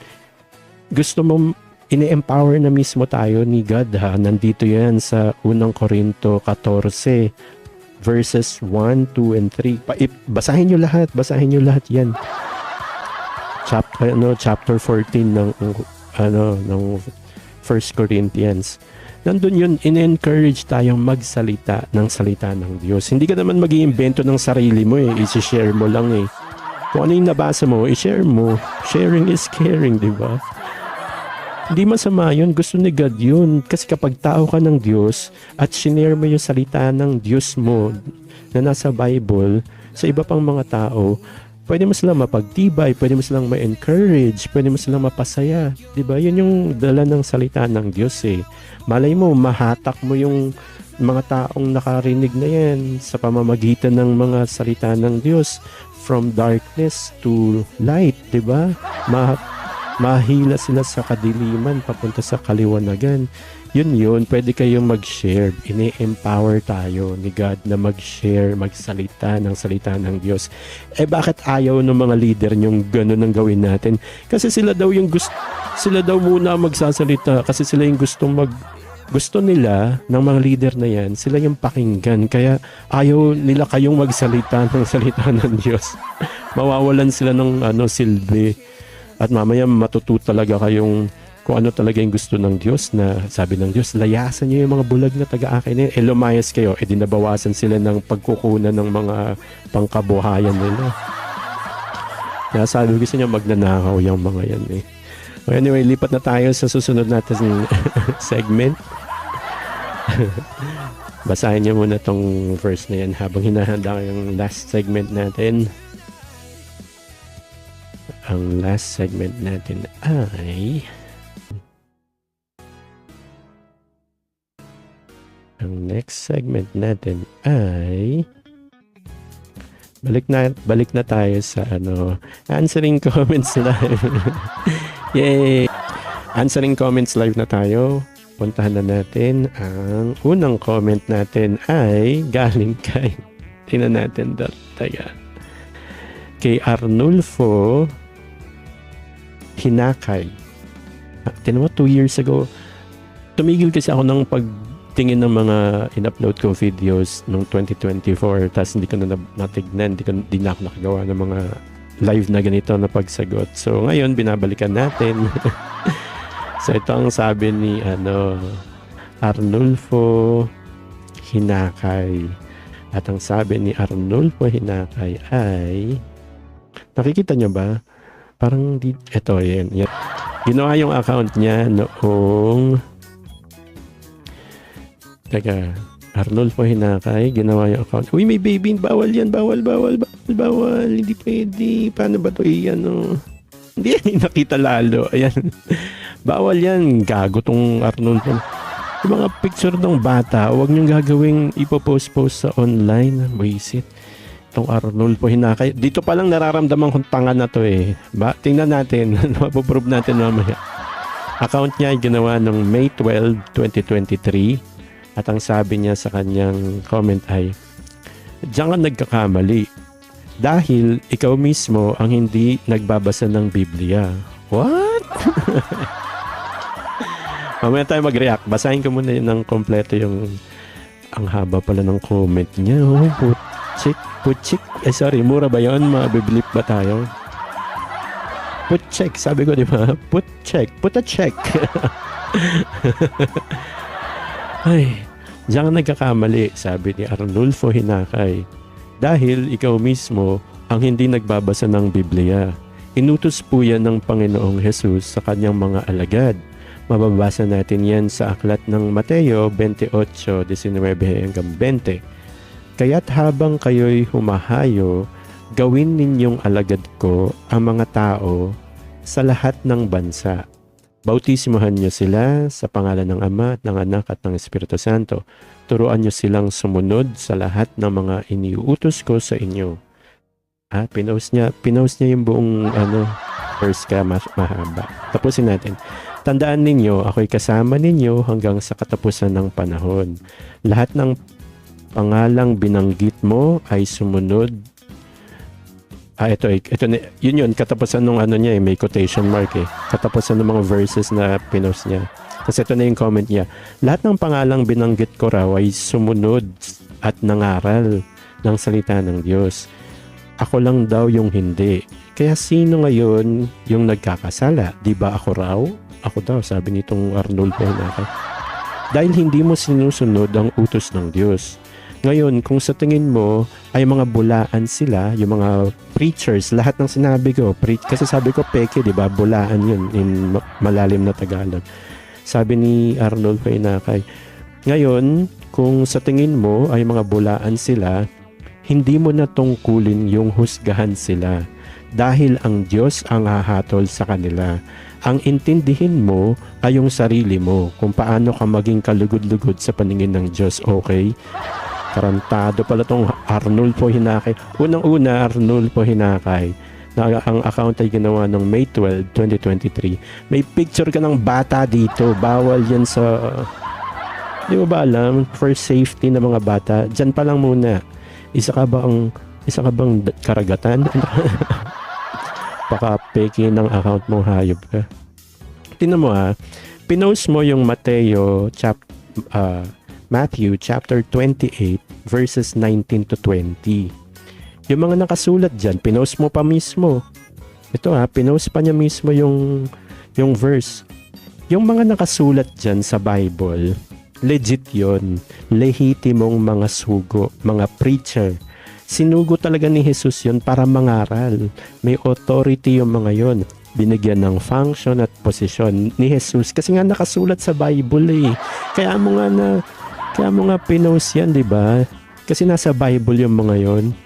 gusto mong ini-empower na mismo tayo ni God, ha. Nandito yan sa unang Korinto 14, verses 1, 2, and 3. Basahin nyo lahat yan. Chapter 14 ng 1 Corinthians. Nandun yun, in-encourage tayong magsalita ng salita ng Diyos. Hindi ka naman mag-iimbento ng sarili mo eh. I-share mo lang eh. Kung ano yung nabasa mo, i-share mo. Sharing is caring, di ba? Hindi masama yun. Gusto ni God yun. Kasi kapag tao ka ng Diyos at sinare mo yung salita ng Diyos mo na nasa Bible sa iba pang mga tao, pwede mo silang mapagtibay, pwede mo silang ma-encourage, pwede mo silang mapasaya. Diba? Yun yung dala ng salita ng Diyos eh. Malay mo, mahatak mo yung mga taong nakarinig na yan sa pamamagitan ng mga salita ng Diyos from darkness to light. Diba? Mahila sila sa kadiliman papunta sa kaliwanagan. Yun, pwede kayong mag-share. Ini-empower tayo ni God na mag-share, magsalita ng salita ng Diyos. Bakit ayaw ng mga leader yung gano'n ang gawin natin? Kasi sila daw muna magsasalita kasi sila yung gusto nila ng mga leader na yan, sila yung pakinggan. Kaya ayaw nila kayong magsalita ng salita ng Diyos. Mawawalan sila ng silbi. At mamaya matututo talaga kayong kung ano talaga yung gusto ng Diyos, na sabi ng Diyos, layasan niyo yung mga bulag na taga-akin. Lumayas kayo, dinabawasan sila ng pagkukunan ng mga pangkabuhayan nila. Kaya sabi ko sa inyo, magnanakaw yung mga yan eh. Anyway, lipat na tayo sa susunod natin segment. Basahin niyo muna tong verse na yan habang hinahanda yung last segment natin. Ang last segment natin ay next segment natin ay balik na tayo sa answering comments live. Yay! Answering comments live na tayo. Puntahan na natin ang unang comment natin ay galing kay tingnan natin kay Arnulfo Hinakay. Tinawa 2 years ago, tumigil kasi ako ng pagtingin ng mga in-upload ko videos noong 2024, tapos hindi ko na natignan, hindi na ako nakagawa ng mga live na ganito na pagsagot. So ngayon binabalikan natin. So ito ang sabi ni Arnulfo Hinakay. At ang sabi ni Arnulfo Hinakay ay, nakikita niyo ba? Parang ito yan. Ginawa yung account niya noong Arnulfo Hinakay, ginawa yung account. Uy, may baby, bawal yan, bawal, hindi pwede. Paano ba to Hindi, nakita lalo. Ayan. Bawal yan, gago tong Arnulfo. Yung mga picture ng bata, huwag niyong gagawing ipopost-post sa online. Buisit. Itong Arnulfo Hinakay. Dito pa lang nararamdaman kong tanga na to eh. Tingnan natin. Mapoprove natin mamaya. Account niya ay ginawa noong May 12, 2023. At ang sabi niya sa kanyang comment ay, diyan ka nagkakamali. Dahil ikaw mismo ang hindi nagbabasa ng Biblia. What? Mamaya tayo mag-react. Basahin ko muna ng kompleto yung ang haba pala ng comment niya. Oh, Putchik. Sorry, mura ba yun? Mabiblip ba tayo? Putchik, sabi ko, di ba? Putchik. Put a check. Ay, diyan nagkakamali, sabi ni Arnulfo Hinakay. Dahil ikaw mismo ang hindi nagbabasa ng Biblia. Inutos po yan ng Panginoong Jesus sa kanyang mga alagad. Mababasa natin yan sa aklat ng Mateo 28:19 hanggang 20. Kaya't habang kayo'y humahayo, gawin ninyong alagad ko ang mga tao sa lahat ng bansa. Bautismuhan niyo sila sa pangalan ng Ama, ng Anak at ng Espiritu Santo. Turuan niyo silang sumunod sa lahat ng mga iniuutos ko sa inyo. Pinost niya yung buong verse ka mahaba. Tapusin natin. Tandaan ninyo, ako'y kasama ninyo hanggang sa katapusan ng panahon. Lahat ng pangalang binanggit mo ay sumunod. Yun, katapusan ng niya may quotation mark eh. Katapusan ng mga verses na pinost niya. Kasi ito na yung comment niya. Lahat ng pangalang binanggit ko raw ay sumunod at nangaral ng salita ng Diyos. Ako lang daw yung hindi. Kaya sino ngayon yung nagkakasala? Di ba ako raw? Ako daw, sabi nitong Arnulfo Hinakay. Dahil hindi mo sinusunod ang utos ng Diyos. Ngayon, kung sa tingin mo ay mga bulaan sila, yung mga preachers, lahat ng sinabi ko, kasi sabi ko peke, di ba? Bulaan yun in malalim na Tagalog. Sabi ni Arnulfo Hinakay, ngayon, kung sa tingin mo ay mga bulaan sila, hindi mo na tungkulin yung husgahan sila dahil ang Diyos ang hahatol sa kanila. Ang intindihin mo ay yung sarili mo kung paano ka maging kalugod-lugod sa paningin ng Diyos, okay? Karantado pala tong Arnulfo Hinakay. Unang-una, Arnulfo Hinakay, na ang account ay ginawa ng May 12, 2023. May picture ka ng bata dito. Bawal yan sa... Di mo ba alam? For safety ng mga bata. Diyan pa lang muna. Isa ka bang karagatan? Baka peke ng account mong hayop ka. Tingnan mo pinost mo yung Matthew chapter 28 verses 19 to 20. Yung mga nakasulat dyan, pinost mo pa mismo. Ito pinost pa niya mismo yung verse. Yung mga nakasulat dyan sa Bible, legit yon, lehitimong mga sugo, mga preacher. Sinugo talaga ni Jesus yon para mangaral. May authority yung mga yon. Binigyan ng function at posisyon ni Jesus kasi nga nakasulat sa Bible eh. Kaya mo nga pinost yan, di ba? Kasi nasa Bible yung mga yon.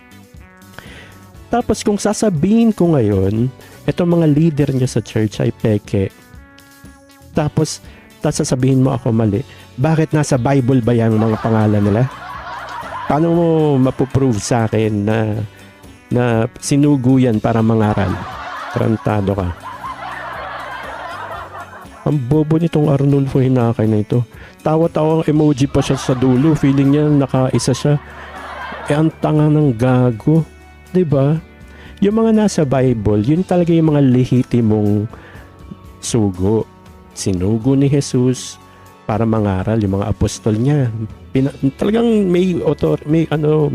Tapos kung sasabihin ko ngayon, itong mga leader niya sa church ay peke. Tapos sasabihin mo ako mali. Bakit nasa Bible ba yung mga pangalan nila? Paano mo mapuprove sa akin na sinugo yan para mangaral? Tarantado ka. Ang bobo nitong Arnulfo Hinakay na ito. Tawa-tawang emoji pa siya sa dulo. Feeling niya nakaisa siya. Ang tanga ng gago. 'Di ba? Yung mga nasa Bible, yun talaga yung mga lehitimong sugo. Sinugo ni Jesus para mangaral yung mga apostol niya. Talagang may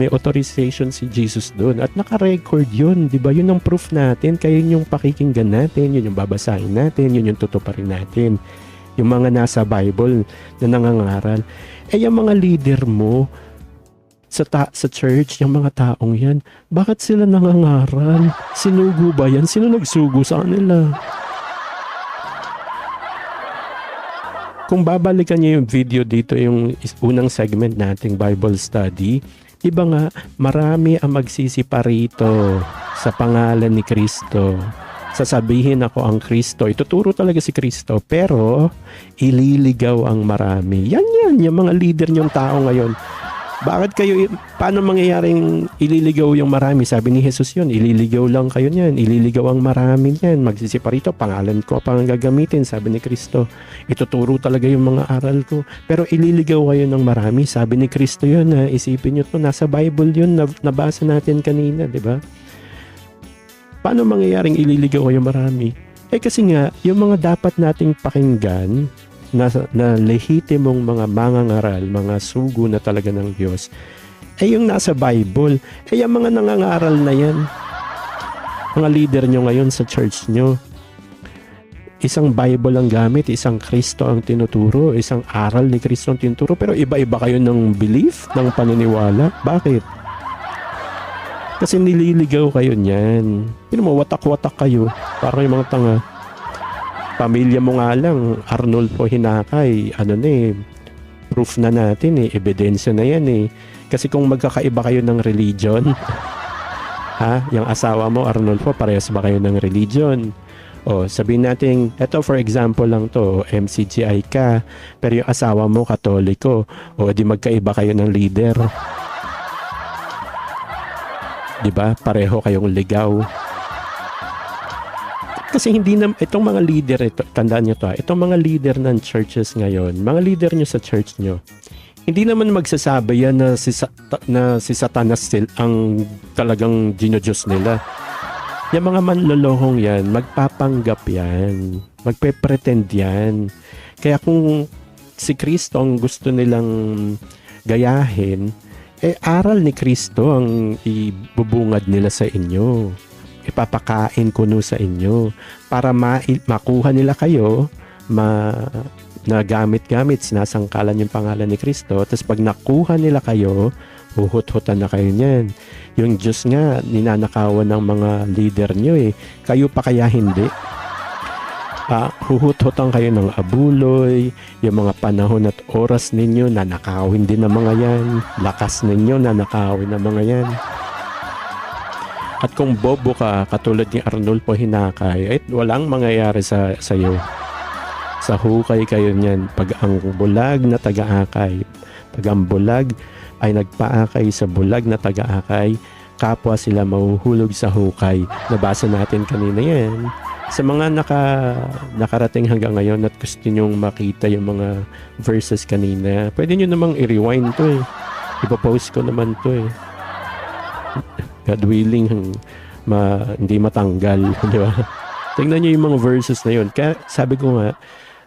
authorization si Jesus doon at naka-record yun, 'di ba? Yun ang proof natin, kaya yun yung pakikinggan natin, yun yung babasahin natin, yun yung tutuparin natin. Yung mga nasa Bible na nangangaral. Yung mga leader mo sa church, yung mga taong yan, bakit sila nangangaral? Sinugo ba yan? Sino nagsugo sa kanila? Kung babalikan niyo yung video dito, yung unang segment nating Bible study, iba nga, marami ang magsisipa rito sa pangalan ni Kristo. Sasabihin ako ang Kristo, ituturo talaga si Kristo, pero ililigaw ang marami. Yan, yung mga leader niyong tao ngayon. Bakit kayo, paano mangyayaring ililigaw yung marami? Sabi ni Jesus yun, ililigaw lang kayo niyan, ililigaw ang marami niyan. Magsisipa rito, pangalan ko pang gagamitin, sabi ni Kristo. Ituturo talaga yung mga aral ko. Pero ililigaw kayo ng marami, sabi ni Kristo yun. Isipin nyo to, nasa Bible yun, nabasa natin kanina, di ba? Paano mangyayaring ililigaw kayo marami? Kasi nga, yung mga dapat nating pakinggan, na lehitimong mga mangangaral, mga sugo na talaga ng Diyos, yung nasa Bible. Yung mga nangangaral na yan, mga leader nyo ngayon sa church nyo, isang Bible ang gamit, isang Kristo ang tinuturo, isang aral ni Kristo ang tinuturo, pero iba-iba kayo ng belief, ng paniniwala. Bakit? Kasi nililigaw kayo niyan. Yun mo, watak-watak kayo, parang yung mga tanga. Pamilya mo nga lang, Arnulfo Hinakay, proof na natin ebidensya na yan Kasi kung magkakaiba kayo ng religion, yung asawa mo, Arnulfo, parehas ba kayo ng religion? O, sabihin natin, eto for example lang to, MCGI ka, pero yung asawa mo, Katoliko, o di magkaiba kayo ng leader. Diba? Pareho kayong ligaw. Kasi hindi na, itong mga leader, tandaan nyo to, itong mga leader ng churches ngayon, mga leader nyo sa church nyo, hindi naman magsasabi yan na si Satanas ang talagang ginodiyos nila. Yung mga manlolohong yan, magpapanggap yan, magpe-pretend yan. Kaya kung si Kristo ang gusto nilang gayahin, aral ni Kristo ang ibubungad nila sa inyo. Ipapakain ko sa inyo para makuha nila kayo, na gamit-gamit, sinasangkalan yung pangalan ni Kristo. Tapos pag nakuha nila kayo, huhut-hutan na kayo niyan. Yung Diyos nga, ninanakawan ng mga leader nyo Kayo pa kaya hindi? Huhut-hutan kayo ng abuloy, yung mga panahon at oras ninyo, nanakawin din ng mga yan. Lakas ninyo, nanakawin ng mga yan. At kung bobo ka, katulad ni Arnulfo Hinakay, walang mangyayari sa iyo. Sa hukay kayo niyan. Pag ang bulag na taga-akay, pag ang bulag ay nagpaakay sa bulag na taga-akay, kapwa sila mahuhulog sa hukay. Nabasa natin kanina yan. Sa mga nakarating hanggang ngayon at gusto nyong makita yung mga verses kanina, pwede nyo namang i-rewind to Ipopost ko naman to God willing, hindi matanggal, di ba? Tingnan nyo yung mga verses na yun. Kaya sabi ko nga,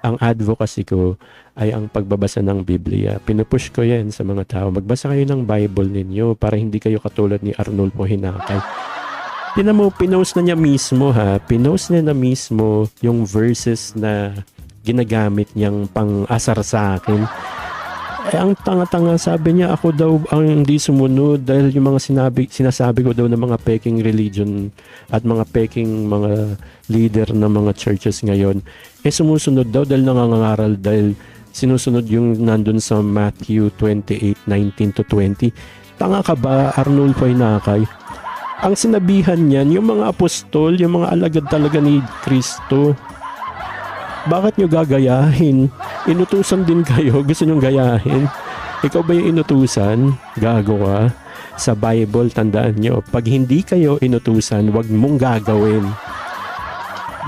ang advocacy ko ay ang pagbabasa ng Biblia. Pinupush ko yan sa mga tao. Magbasa kayo ng Bible ninyo para hindi kayo katulad ni Arnulfo Hinakay. Tinan mo, pinost na niya mismo Pinost niya na mismo yung verses na ginagamit niyang pang-asar sa akin. Ang tanga-tanga, sabi niya, ako daw ang hindi sumunod dahil yung mga sinasabi ko daw ng mga peking religion at mga peking mga leader ng mga churches ngayon, sumusunod daw dahil nangangaral, dahil sinusunod yung nandun sa Matthew 28:19-20. Tanga ka ba, Arnulfo Hinakay? Ang sinabihan niyan, yung mga apostol, yung mga alagad talaga ni Kristo. Bakit nyo gagayahin? Inutusan din kayo, gusto nyo gayahin? Ikaw ba yung inutusan? Gago ka. Sa Bible, tandaan nyo, pag hindi kayo inutusan, wag mong gagawin.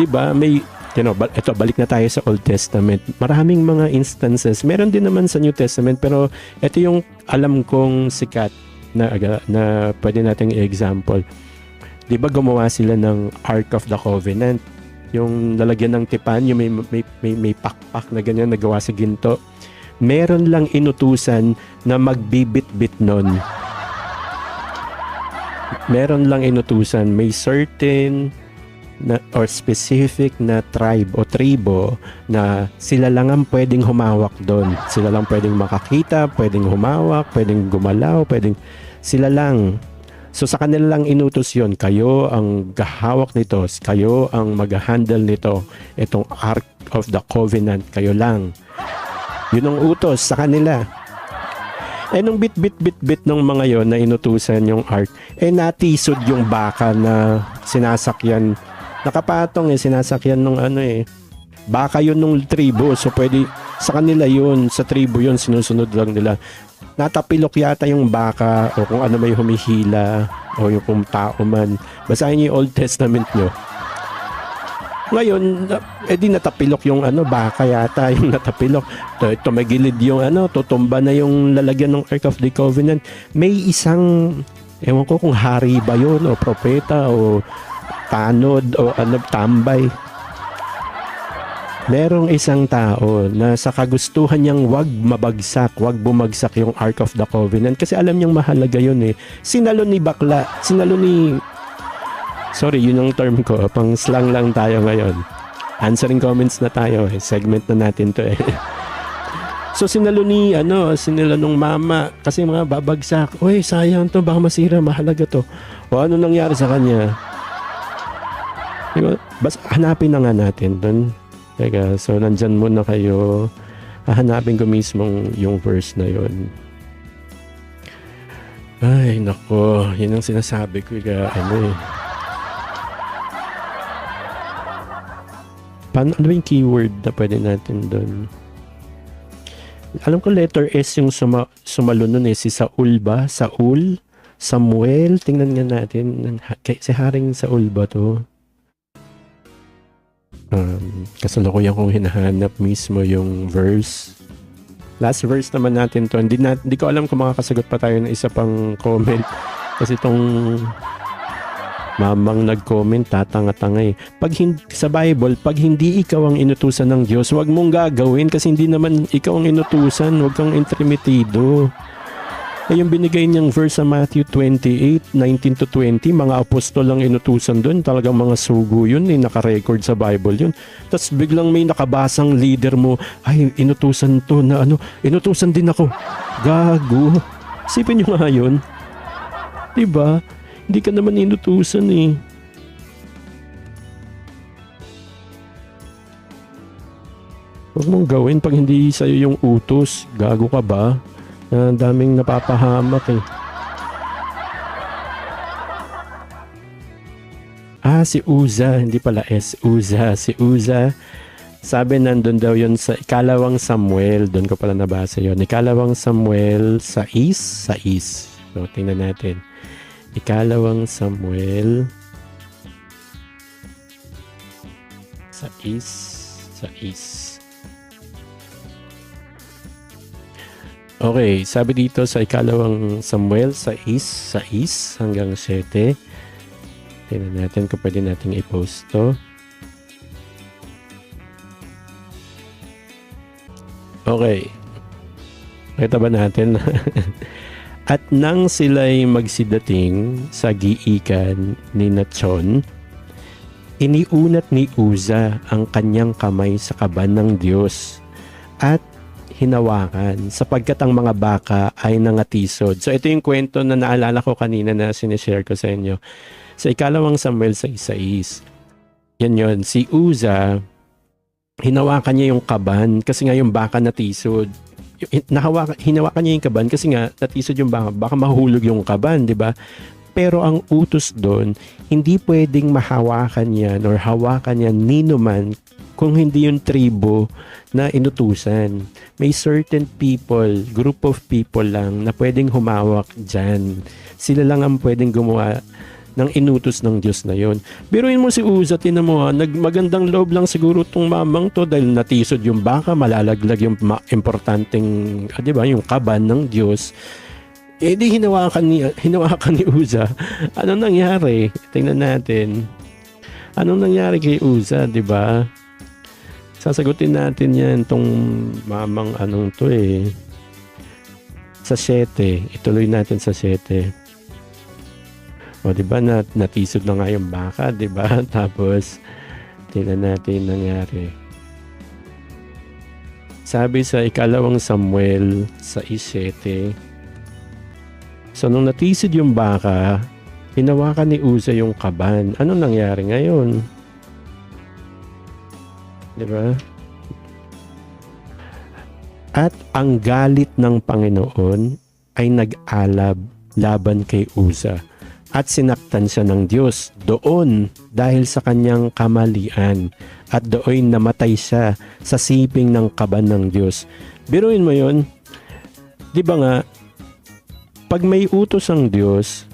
Diba? Ito, balik na tayo sa Old Testament. Maraming mga instances. Meron din naman sa New Testament, pero ito yung alam kong sikat na pwede nating i-example. 'Di ba gumawa sila ng Ark of the Covenant? Yung lalagyan ng tipan, yung may pakpak na ganyan nagawa sa ginto. Meron lang inutusan na magbibit-bit nun. Meron lang inutusan, may certain na, or specific na tribe o tribo na sila lang ang pwedeng humawak doon. Sila lang pwedeng makakita, pwedeng humawak, pwedeng gumalaw, pwedeng sila lang. So sa kanila lang inutos yon, kayo ang gahawak nito, kayo ang mag-handle nito, itong Ark of the Covenant, kayo lang. Yun ang utos sa kanila. Nung bit ng mga yon na inutusan yung Ark, natisod yung baka na sinasakyan, nakapatong sinasakyan ng baka yun nung tribo. So pwede, sa kanila yun, sa tribo yun, sinusunod lang nila. Natapilok yata yung baka o kung ano may humihila o yung kung tao man. Basahin niyo yung Old Testament nyo. Ngayon, di natapilok yung baka yata yung natapilok. Tumagilid yung tutumba na yung lalagyan ng Ark of the Covenant. May isang, ewan ko kung hari ba yun o propeta o tanod o tambay. Merong isang tao na sa kagustuhan niyang wag mabagsak, wag bumagsak yung Ark of the Covenant kasi alam niyang mahalaga yun Sinalo ni bakla, sorry, yun ang term ko, pang slang lang tayo ngayon. Answering comments na tayo segment na natin to So sinalo nung mama kasi mga babagsak. Uy, sayang to, baka masira, mahalaga to. O ano nangyari sa kanya? Diba? Basta hanapin na nga natin dun. Teka, so nandyan muna kayo. Hahanapin ko mismo yung verse na yon. Ay, nako. Yun ang sinasabi ko. Ano yung keyword na pwede natin doon? Alam ko letter S yung sumalo nun si Saul ba? Saul? Samuel? Tingnan nga natin. Si Haring Saul ba to? Kasalukuyan kong hinahanap mismo yung verse. Last verse naman natin to. Hindi ko alam kung makakasagot pa tayo ng isa pang comment kasi itong mamang nag-comment tatanga-tanga sa Bible, pag hindi ikaw ang inutusan ng Diyos, wag mong gagawin kasi hindi naman ikaw ang inutusan. Wag kang intimidido. Yung binigay niyang verse sa Matthew 28:19-20, mga apostol lang inutusan doon. Talagang mga sugo yun, naka-record sa Bible yun. Tapos biglang may nakabasang leader mo, ay, inutusan to na inutusan din ako. Gago. Isipin nyo nga yun. Diba? Hindi ka naman inutusan Huwag mong gawin pag hindi sa'yo yung utos. Gago ka ba? Daming napapahamak si Uza, hindi pala Uza. Si Uza, sabi nandun daw yun sa ikalawang Samuel. Doon ko pala nabasa yun. Ikalawang Samuel sa is. So, tingnan natin. Ikalawang Samuel sa is. Okay, sabi dito sa ikalawang Samuel sa is hanggang 7. Tingnan natin kung pwede nating i-post to. Okay. Nakita ba natin? At nang sila'y magsidating sa giikan ni Nachon, iniunat ni Uza ang kanyang kamay sa kaban ng Diyos at hinawakan sapagkat ang mga baka ay nangatisod. So ito yung kwento na naalala ko kanina na sinishare ko sa inyo. Sa ikalawang Samuel sa 6. Yan yun. Si Uza, hinawakan niya yung kaban kasi nga yung baka natisod. Hinawakan niya yung kaban kasi nga natisod yung baka mahulog yung kaban, di ba? Pero ang utos doon, hindi pwedeng mahawakan yan or hawakan yan ninuman kung hindi yung tribo na inutusan. May certain people, group of people lang na pwedeng humawak dyan. Sila lang ang pwedeng gumawa ng inutos ng Diyos na yon. Biruin mo si Uza, tinan mo magandang loob lang siguro tong mamang to dahil natisod yung baka, malalaglag yung importanteng, di ba, yung kaban ng Diyos. Eh di hinawakan ni Uza. Anong nangyari? Tingnan natin. Anong nangyari kay Uza, di ba? Sasagutin natin yan tong mamang anong to eh. Sa 7. Ituloy natin sa 7. O di ba natisod na nga yung baka, di ba? Tapos tingnan natin nangyari. Sabi sa 2 Samuel sa 7. So, nung natisod yung baka, hinawakan ni Uza yung kaban. Anong nangyari ngayon? Diba? At ang galit ng Panginoon ay nag-alab laban kay Uza at sinaktan siya ng Diyos doon dahil sa kanyang kamalian at doon namatay siya sa siping ng kaban ng Diyos. Biruin mo yun. Di ba nga, pag may utos ang Diyos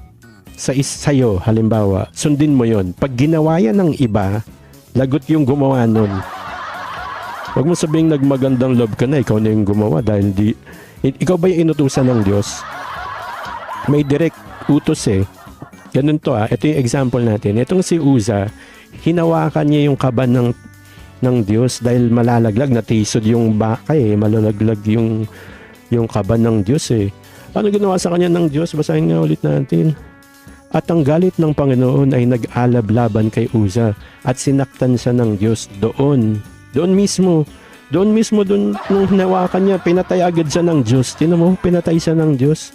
sa'yo, halimbawa, sundin mo yon. Pag ginawa yan ng iba, lagot yung gumawa nun. Huwag mo sabihing nagmagandang loob ka na, ikaw na yung gumawa dahil ikaw ba yung inutusan ng Diyos? May direct utos eh. Ganun to ah. Ito yung example natin. Itong si Uza, hinawakan niya yung kaban ng Diyos dahil malalaglag, natisod yung baka eh. Malalaglag yung kaban ng Diyos eh. Ano ginawa sa kanya ng Diyos? Basahin nga ulit natin. At ang galit ng Panginoon ay nag-alab laban kay Uza at sinaktan siya ng Diyos doon. Doon mismo nung hinawakan niya, pinatay agad siya ng Diyos. Tinan mo, pinatay siya ng Diyos.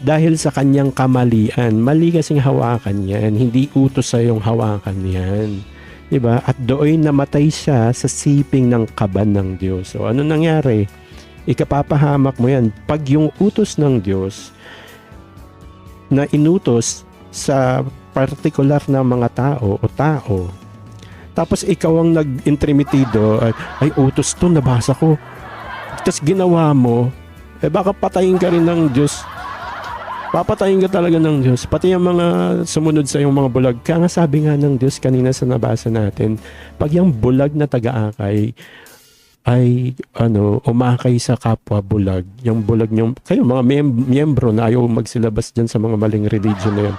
Dahil sa kanyang kamalian. Mali kasing hawakan yan. Hindi utos sa yung hawakan yan. Diba? At doon namatay siya sa siping ng kaban ng Diyos. So ano nangyari? Ikapapahamak mo yan. Pag yung utos ng Diyos na inutos sa partikular na mga tao o tao, tapos ikaw ang nag-intrimitido, ay utos to, nabasa ko. Tapos ginawa mo, baka patayin ka rin ng Diyos. Papatayin ka talaga ng Diyos. Pati yung mga sumunod sa yung mga bulag. Kaya nga sabi nga ng Diyos kanina sa nabasa natin, pag yung bulag na taga-akay ay umakay sa kapwa bulag, yung bulag nyo, kayo mga miyembro na ayaw magsilabas dyan sa mga maling religion na yun.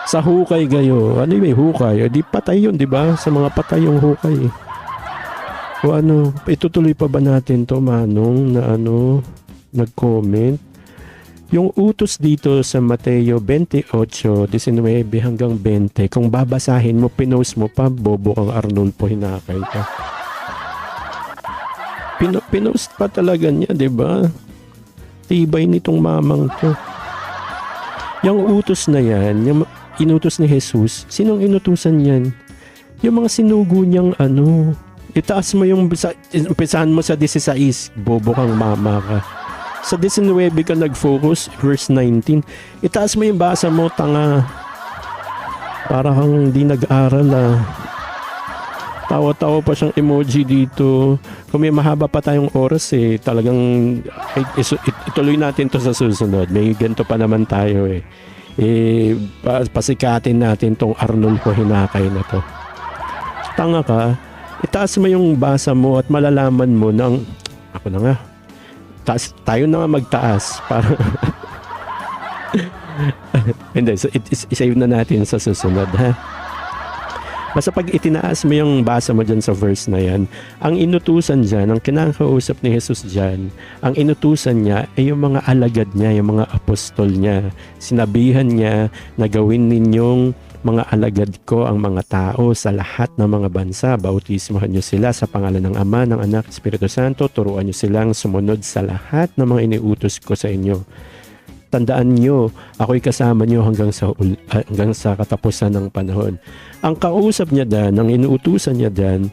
Sa hukay kayo, ano yung hukay? Di patay yun, di ba? Sa mga patay yung hukay. O itutuloy pa ba natin to, Manong, na nag-comment? Yung utos dito sa Mateo 28:19 hanggang 20, kung babasahin mo, pinost mo pa, bobo kang Arnulfo, hinakay ka. Pinost pa talaga niya, di ba? Tibay nitong mamang to. Yung utos na yan, yung inutos ni Jesus, sinong inutusan yan? Yung mga sinugo niyang itaas mo yung, umpisahan mo sa 16, bobo kang mama ka. Sa 19 ka nag-focus, verse 19, itaas mo yung basa mo, tanga. Para kang di nag-aral Tawa-tawa pa siyang emoji dito. Kung may mahaba pa tayong oras talagang ituloy natin to sa susunod. May ganito pa naman tayo pasikatin natin tong Arnulfo hinakay na to. Tanga ka, itaas mo yung basa mo at malalaman mo ng ako na nga. Tayo na nga magtaas para hindi, so isave na natin sa susunod ha. Basta pag itinaas mo yung basa mo dyan sa verse na yan, ang inutusan dyan, ang kinakausap ni Jesus dyan, ang inutusan niya ay yung mga alagad niya, yung mga apostol niya. Sinabihan niya na gawin ninyong mga alagad ko ang mga tao sa lahat ng mga bansa. Bautismohan niyo sila sa pangalan ng Ama, ng Anak, Espiritu Santo. Turuan niyo silang sumunod sa lahat ng mga iniutos ko sa inyo. Tandaan niyo, ako'y kasama niyo hanggang sa katapusan ng panahon. Ang kausap niya dan, ang inuutusan niya dan,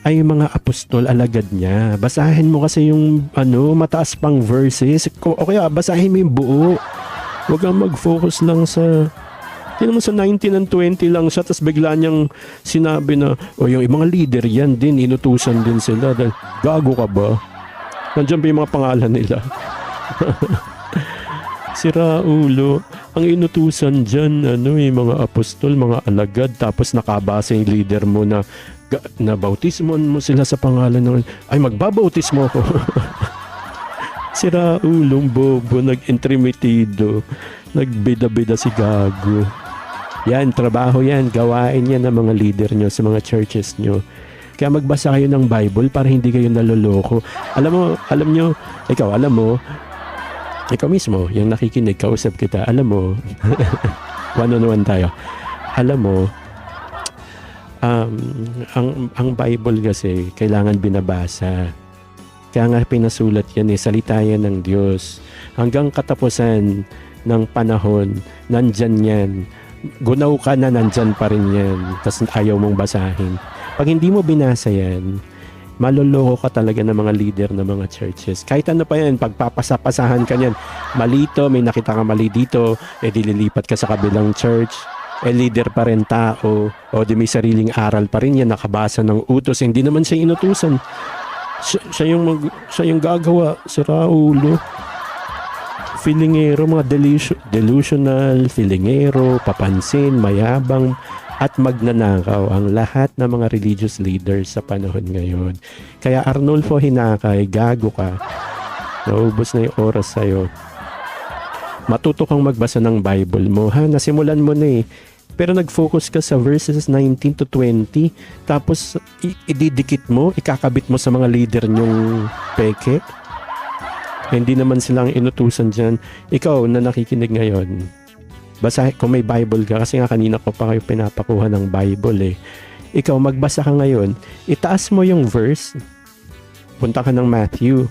ay mga apostol, alagad niya. Basahin mo kasi yung mataas pang verses. O kaya basahin mo yung buo. Huwag kang mag-focus lang sa Tingnan mo sa 19 and 20 lang siya, tapos bigla niyang sinabi na, yung mga leader yan din, inutusan din sila. Dahil, gago ka ba? Nandiyan pa yung mga pangalan nila. Sira ulo. Ang inutusan dyan, yung mga apostol, mga alagad, tapos nakabasa yung leader mo na bautismo mo sila sa pangalan ng, ay magbabautismo ako. Sira ulong bobo, nag-intrimitido, nagbida-bida si gago. Yan, trabaho yan, gawain yan ng mga leader nyo sa mga churches nyo. Kaya magbasa kayo ng Bible para hindi kayo naloloko. Alam nyo, ikaw mismo, yung nakikinig, kausap kita, alam mo, one-on-one tayo. Alam mo, ang Bible kasi, kailangan binabasa. Kaya nga pinasulat yan salita yan ng Diyos. Hanggang katapusan ng panahon, nandyan yan. Gunaw ka na, nandyan pa rin yan. Tapos ayaw mong basahin. Pag hindi mo binasa yan, maloloko ka talaga ng mga leader ng mga churches. Kahit ano pa yan, pagpapasapasahan ka yan, malito, may nakita ka mali dito, dililipat ka sa kabilang church, leader pa rin tao, o di may sariling aral pa rin yan, nakabasa ng utos, hindi naman siya inutusan. Siya yung gagawa, si Raulo. Filingero, mga delusional, filingero, papansin, mayabang, at magnanakaw ang lahat ng mga religious leaders sa panahon ngayon. Kaya Arnulfo Hinakay, gago ka. Naubos na yung oras sa'yo. Matuto kang magbasa ng Bible mo, ha? Nasimulan mo na eh. Pero nag-focus ka sa verses 19 to 20, tapos ididikit mo, ikakabit mo sa mga leader nyong peke. Hindi naman silang inutusan dyan. Ikaw na nakikinig ngayon, basa kung may Bible ka, kasi nga kanina ko pa kayo pinapakuha ng Bible eh. Ikaw, magbasa ka ngayon, itaas mo yung verse, punta ka ng Matthew,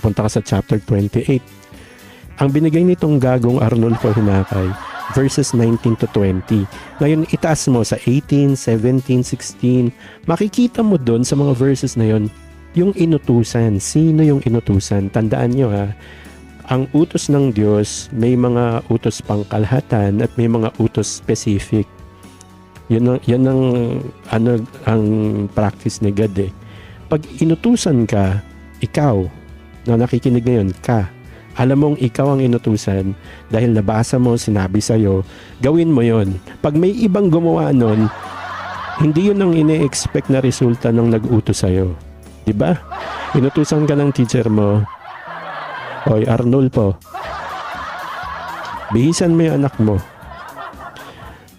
punta ka sa chapter 28. Ang binigay nitong gagong Arnulfo Hinakay, verses 19 to 20. Ngayon, itaas mo sa 18, 17, 16. Makikita mo doon sa mga verses na yon yung inutusan. Sino yung inutusan? Tandaan nyo ha, ang utos ng Diyos, may mga utos pangkalahatan at may mga utos specific. Yan ang practice ni God eh. Pag inutusan ka, ikaw, na nakikinig ngayon, alam mong ikaw ang inutusan dahil nabasa mo, sinabi sa'yo, gawin mo yon. Pag may ibang gumawa nun, hindi yun ang ine-expect na resulta ng nag-utos sa'yo. Diba? Inutusan ka ng teacher mo, Hoy, Arnulfo, bihisan mo yung anak mo.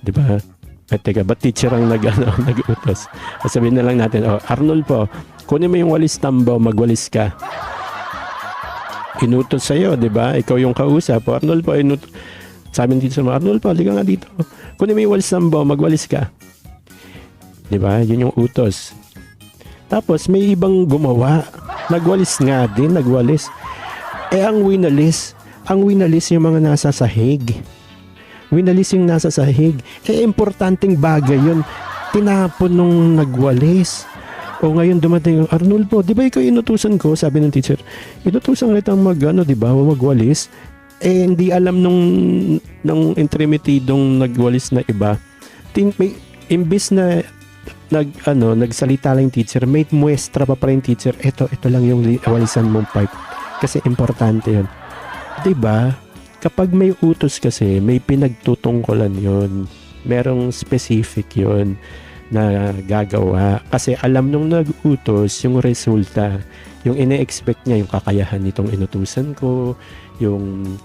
Diba? At teka, ba't teacher ang nag-utos? Sabihin na lang natin, Arnulfo, kunin mo yung walis tambaw, magwalis ka. Inutos sa'yo, diba? Ikaw yung kausap. Arnulfo, sabi ng teacher mo, Arnulfo, halika nga dito. Kunin mo yung walis tambaw, magwalis ka. Diba? Yun yung utos. Tapos, may ibang gumawa. Nagwalis nga din, nagwalis. Ang winalis yung mga nasa sahig. Winalis yung nasa sahig. Importanteng bagay yun. Tinapon nung nagwalis. O ngayon dumating yung Arnulfo, di ba ikaw inutusan ko? Sabi ng teacher, inutusan kitang di ba, magwalis. Hindi alam nung intremitidong nagwalis na iba. Imbis na nagsalita lang yung teacher, may muestra pa yung teacher, ito lang yung walisan mong part. Kasi importante yun. Diba? Kapag may utos kasi, may pinagtutungkulan yun. Merong specific yun na gagawa. Kasi alam nung nag-utos yung resulta. Yung ine-expect niya, yung kakayahan nitong inutusan ko, yung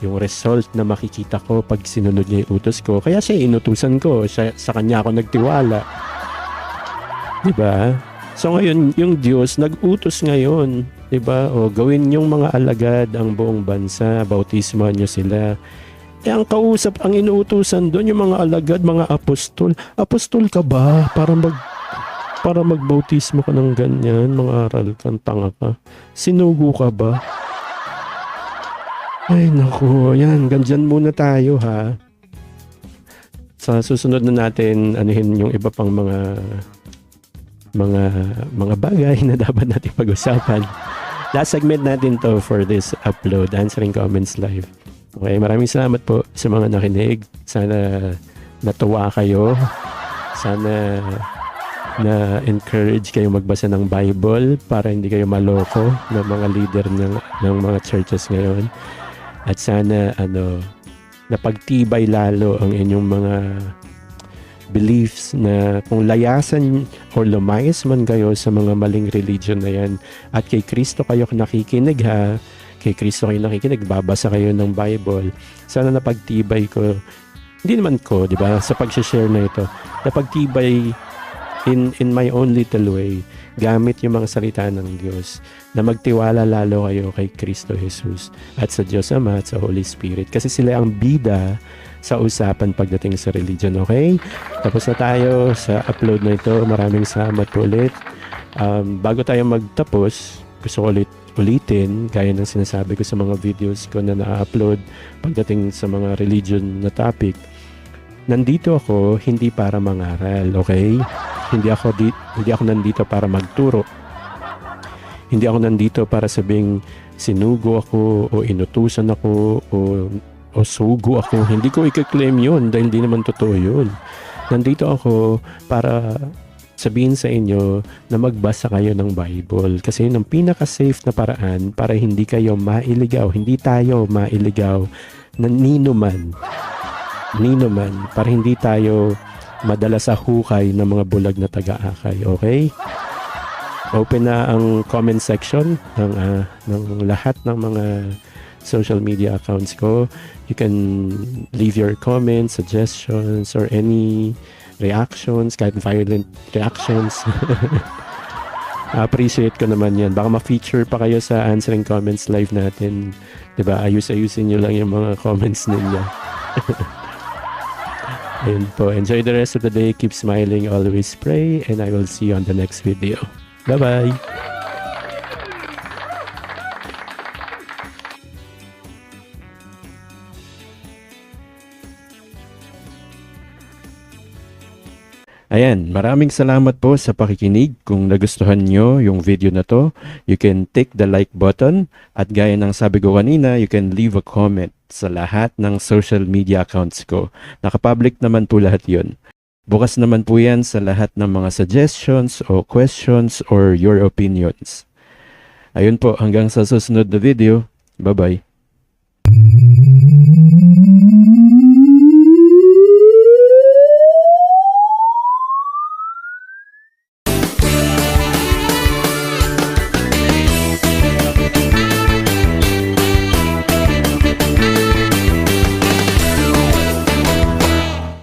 result na makikita ko pag sinunod niya yung utos ko. Kaya siya inutusan ko. Sa kanya ako nagtiwala. Diba? So ngayon, yung Diyos nag-utos ngayon, 'di ba? O gawin yung mga alagad ang buong bansa, bautismohan niyo sila. Ang kausap, ang inuutusan doon yung mga alagad, mga apostol. Apostol ka ba para magbautismo ka ng ganyan, mga aral kang tanga ka? Sinugo ka ba? Ay naku, yan, ganyan muna tayo ha. Sa susunod na natin anuhin yung iba pang mga bagay na dapat natin pag-usapan. Last segment natin to for this upload, answering comments live. Okay, maraming salamat po sa mga nakinig. Sana natuwa kayo. Sana na-encourage kayo magbasa ng Bible para hindi kayo maloko ng mga leader ng mga churches ngayon. At sana napagtibay lalo ang inyong mga beliefs na kung layasan or lumayas man kayo sa mga maling religion na yan at kay Kristo kayo nakikinig ha, kay Kristo kayo nakikinig, babasa kayo ng Bible, sana napagtibay ko, hindi naman ko, di ba, sa pag-share na ito, napagtibay in my own little way, gamit yung mga salita ng Diyos na magtiwala lalo kayo kay Kristo Jesus at sa Diyos Ama at sa Holy Spirit kasi sila ang bida sa usapan pagdating sa religion, okay? Tapos na tayo sa upload na ito. Maraming salamat po ulit. Bago tayo magtapos, gusto ko ulitin, gaya ng sinasabi ko sa mga videos ko na na-upload pagdating sa mga religion na topic. Nandito ako hindi para mangaral, okay? Hindi ako nandito para magturo. Hindi ako nandito para sabing sinugo ako o inutusan ako o sugo ako. Hindi ko i-claim yun dahil hindi naman totoo yun. Nandito ako para sabihin sa inyo na magbasa kayo ng Bible kasi yun ang pinaka-safe na paraan para hindi kayo mailigaw, hindi tayo mailigaw na nino man, para hindi tayo madala sa hukay ng mga bulag na taga-akay, okay? Open na ang comment section ng lahat ng mga social media accounts ko. You can leave your comments, suggestions, or any reactions, kahit violent reactions. Appreciate ko naman yan. Baka ma-feature pa kayo sa answering comments live natin. Diba? Ayusin nyo lang yung mga comments ninyo. Ayun po. Enjoy the rest of the day. Keep smiling. Always pray. And I will see you on the next video. Bye-bye! Ayan, maraming salamat po sa pakikinig. Kung nagustuhan nyo yung video na to, you can click the like button. At gaya ng sabi ko kanina, you can leave a comment sa lahat ng social media accounts ko. Nakapublic naman po lahat yun. Bukas naman po yan sa lahat ng mga suggestions o questions or your opinions. Ayun po, hanggang sa susunod na video. Bye-bye.